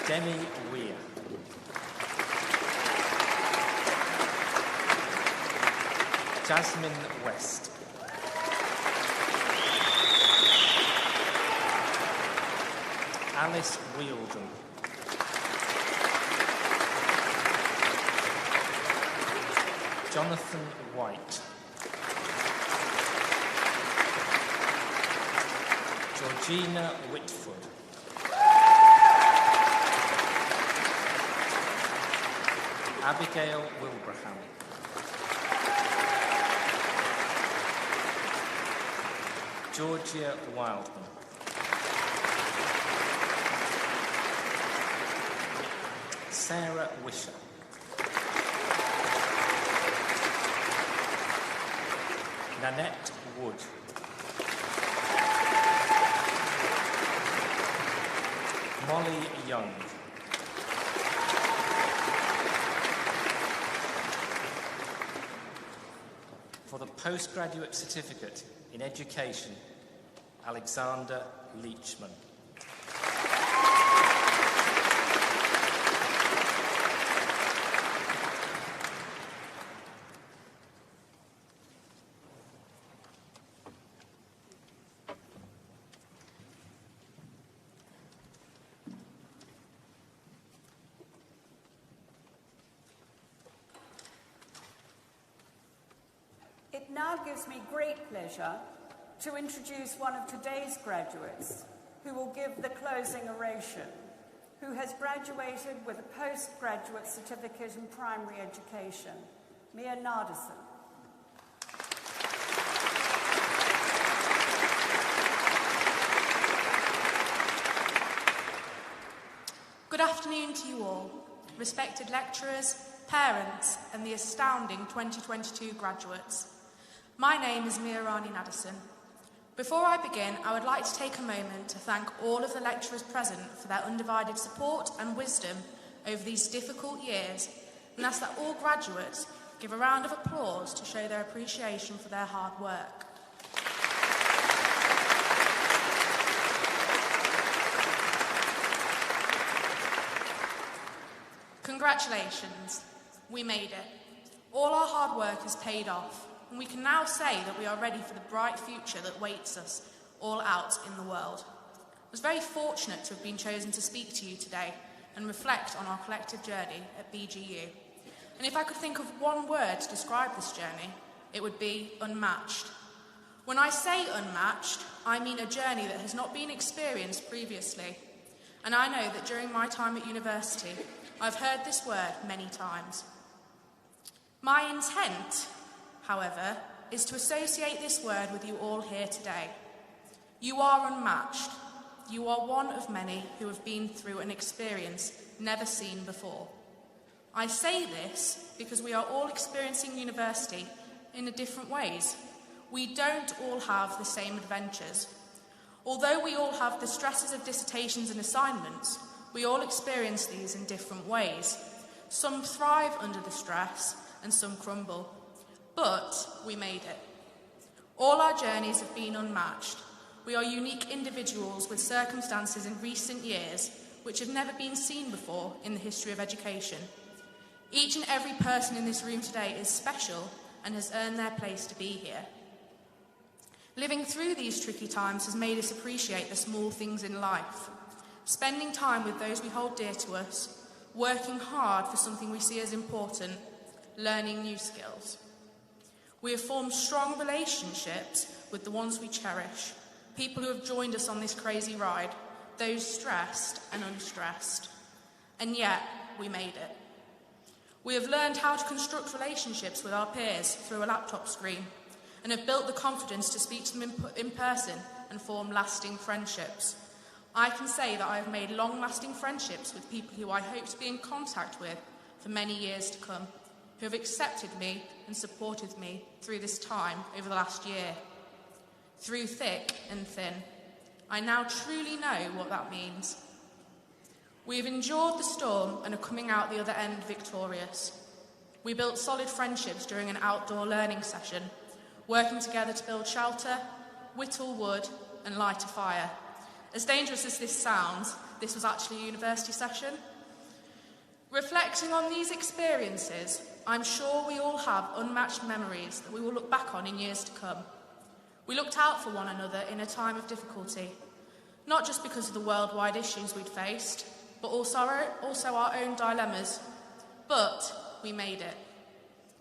Demi Weir. Jasmine West. Alice Wielden. Jonathan White. Georgina Whitford. Abigail Wilbraham. Georgia Wildman. Sarah Wisher. Nanette Wood. Molly Young. For the postgraduate certificate in education, Alexander Leachman. It now gives me great pleasure to introduce one of today's graduates who will give the closing oration, who has graduated with a postgraduate certificate in primary education, Mia Nardison. Good afternoon to you all, respected lecturers, parents and the astounding 2022 graduates. My name is Mia Rani Nadesan. Before I begin, I would like to take a moment to thank all of the lecturers present for their undivided support and wisdom over these difficult years, and ask that all graduates give a round of applause to show their appreciation for their hard work. Congratulations, we made it. All our hard work has paid off, and we can now say that we are ready for the bright future that waits us all out in the world. I was very fortunate to have been chosen to speak to you today and reflect on our collective journey at BGU. And if I could think of one word to describe this journey, it would be unmatched. When I say unmatched, I mean a journey that has not been experienced previously. And I know that during my time at university, I've heard this word many times. My intent, however, is to associate this word with you all here today. You are unmatched. You are one of many who have been through an experience never seen before. I say this because we are all experiencing university in different ways. We don't all have the same adventures. Although we all have the stresses of dissertations and assignments, we all experience these in different ways. Some thrive under the stress and some crumble. But we made it. All our journeys have been unmatched. We are unique individuals with circumstances in recent years which have never been seen before in the history of education. Each and every person in this room today is special and has earned their place to be here. Living through these tricky times has made us appreciate the small things in life. Spending time with those we hold dear to us, working hard for something we see as important, learning new skills. We have formed strong relationships with the ones we cherish, people who have joined us on this crazy ride, those stressed and unstressed. And yet, we made it. We have learned how to construct relationships with our peers through a laptop screen, and have built the confidence to speak to them in person and form lasting friendships. I can say that I have made long-lasting friendships with people who I hope to be in contact with for many years to come, who have accepted me and supported me through this time over the last year. Through thick and thin, I now truly know what that means. We have endured the storm and are coming out the other end victorious. We built solid friendships during an outdoor learning session, working together to build shelter, whittle wood, and light a fire. As dangerous as this sounds, this was actually a university session. Reflecting on these experiences, I'm sure we all have unmatched memories that we will look back on in years to come. We looked out for one another in a time of difficulty, not just because of the worldwide issues we'd faced, but also our own dilemmas. But we made it.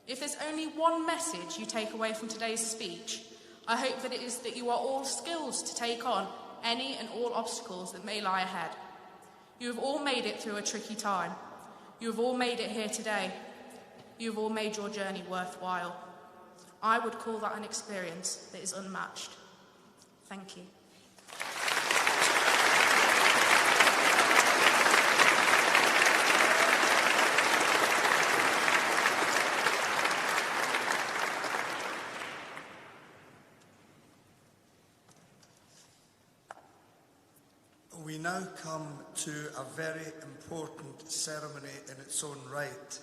If there's only one message you take away from today's speech, I hope that it is that you are all skilled to take on any and all obstacles that may lie ahead. You have all made it through a tricky time. You have all made it here today. You have all made your journey worthwhile. I would call that an experience that is unmatched. Thank you. We now come to a very important ceremony in its own right.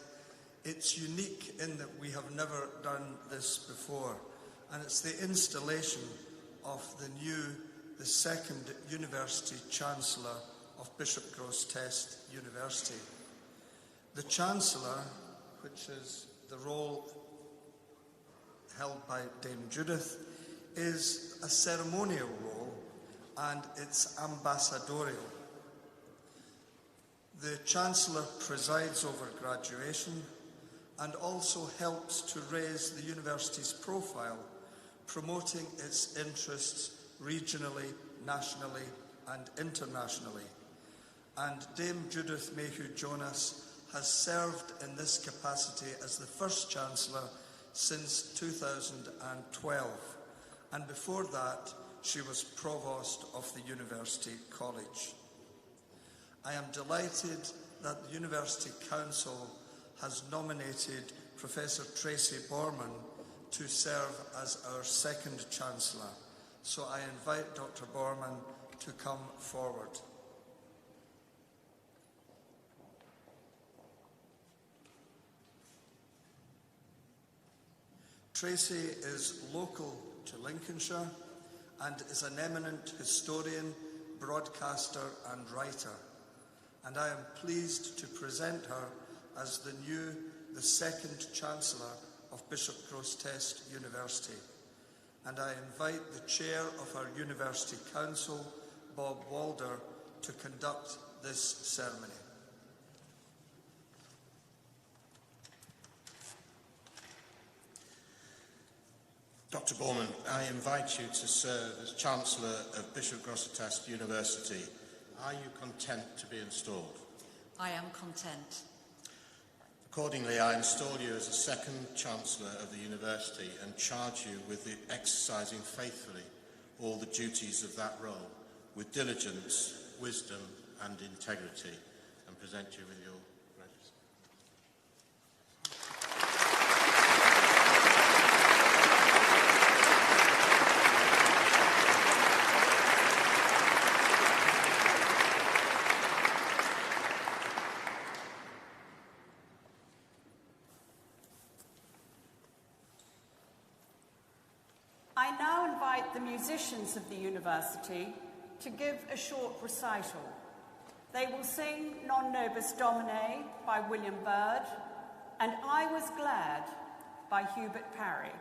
It's unique in that we have never done this before, and it's the installation of the second University Chancellor of Bishop Grosseteste University. The Chancellor, which is the role held by Dame Judith, is a ceremonial role, and it's ambassadorial. The Chancellor presides over graduation and also helps to raise the university's profile, promoting its interests regionally, nationally and internationally. And Dame Judith Mayhew Jonas has served in this capacity as the first Chancellor since 2012, and before that she was Provost of the University College. I am delighted that the University Council has nominated Professor Tracy Borman to serve as our second Chancellor. So I invite Dr. Borman to come forward. Tracy is local to Lincolnshire and is an eminent historian, broadcaster and writer. And I am pleased to present her as the second Chancellor of Bishop Grosseteste University. And I invite the Chair of our University Council, Bob Walder, to conduct this ceremony. Dr. Borman, I invite you to serve as Chancellor of Bishop Grosseteste University. Are you content to be installed? I am content. Accordingly, I install you as the second Chancellor of the University and charge you with exercising faithfully all the duties of that role, with diligence, wisdom and integrity, and present you with your graduates. I now invite the musicians of the university to give a short recital. They will sing Non Nobis Domine by William Byrd and I Was Glad by Hubert Parry.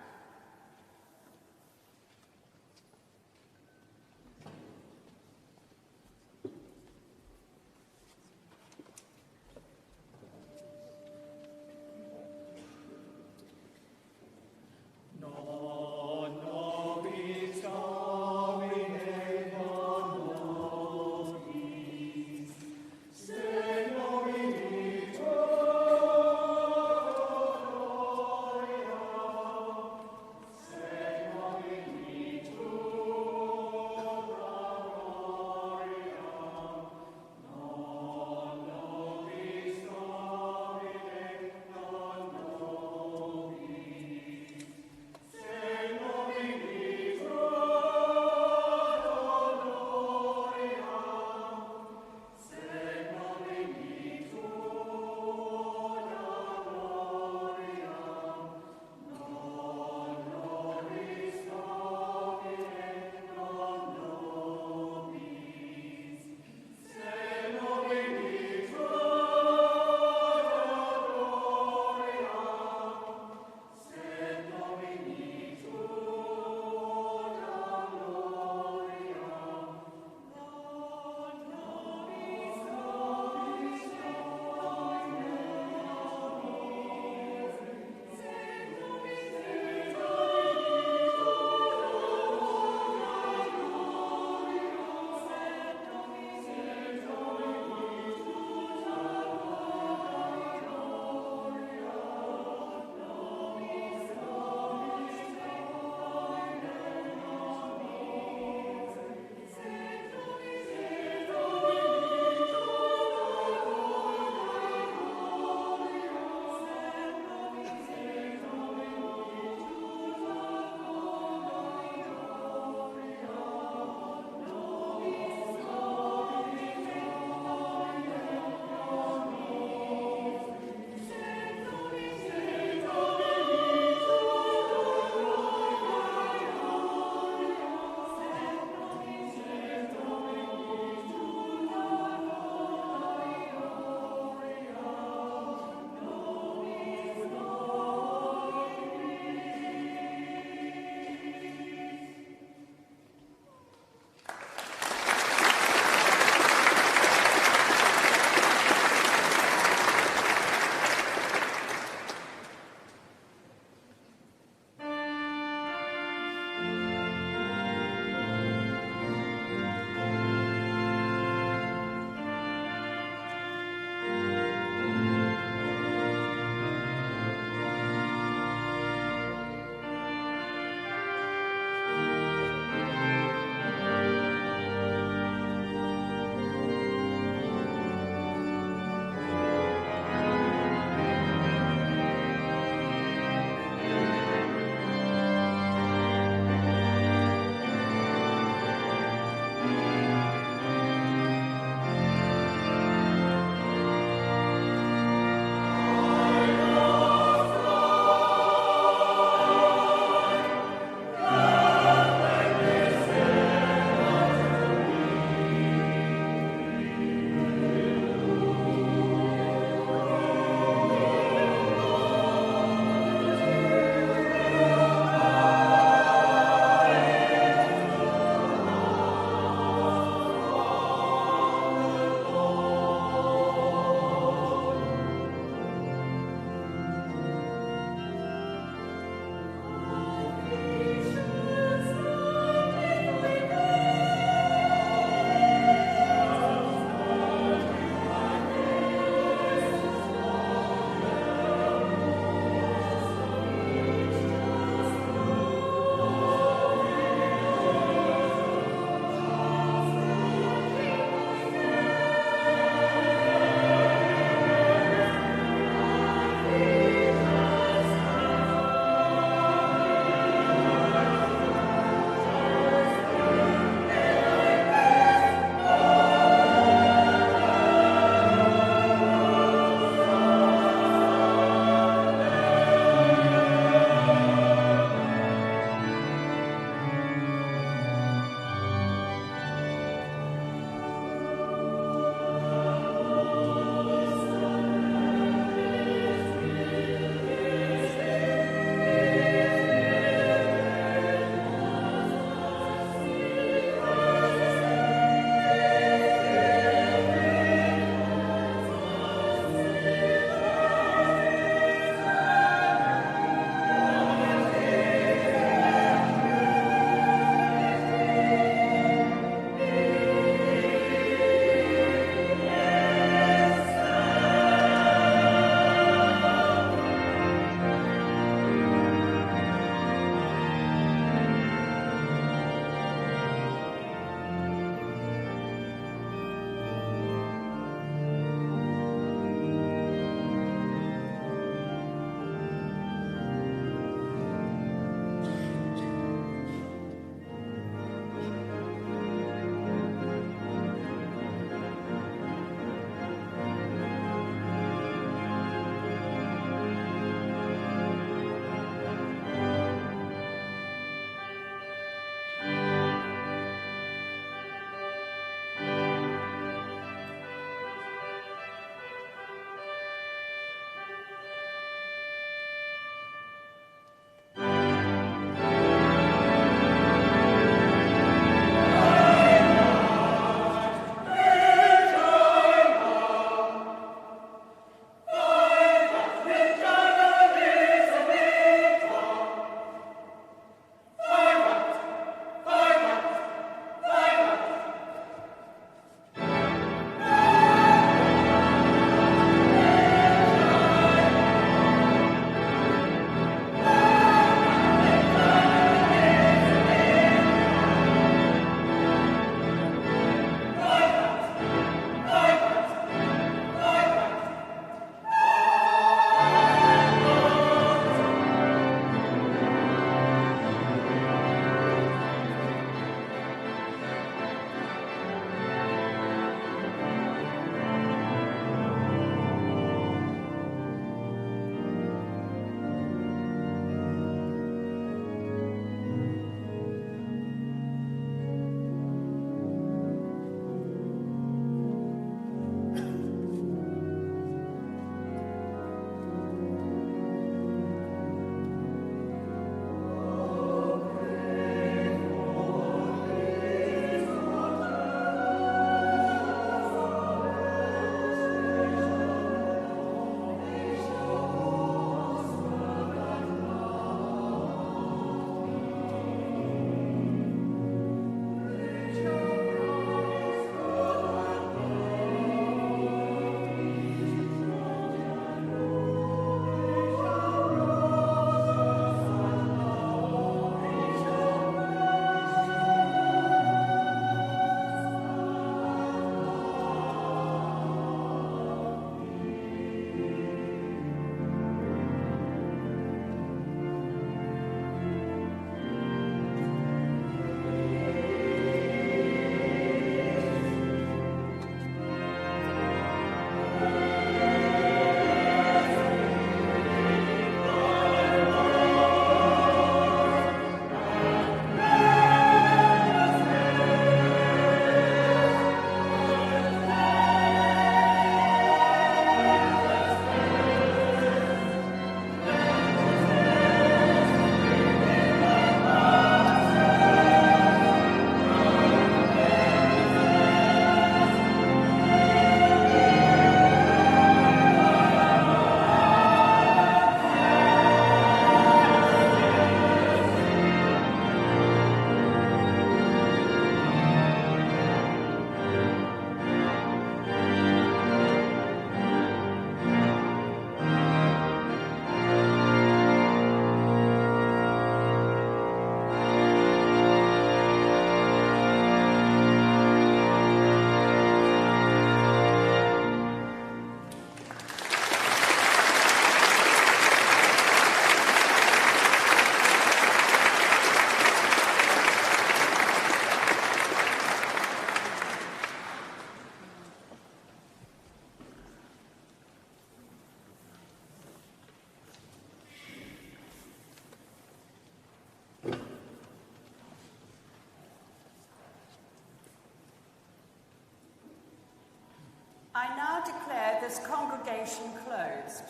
congregation closed,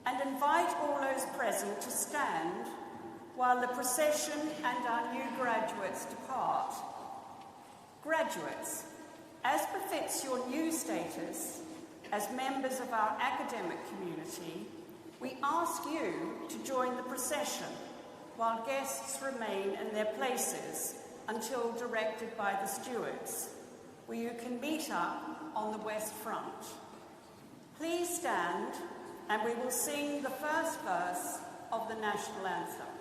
and invite all those present to stand while the procession and our new graduates depart. Graduates, as befits your new status as members of our academic community, we ask you to join the procession while guests remain in their places until directed by the stewards, where you can meet up on the west front. Please stand and we will sing the first verse of the national anthem.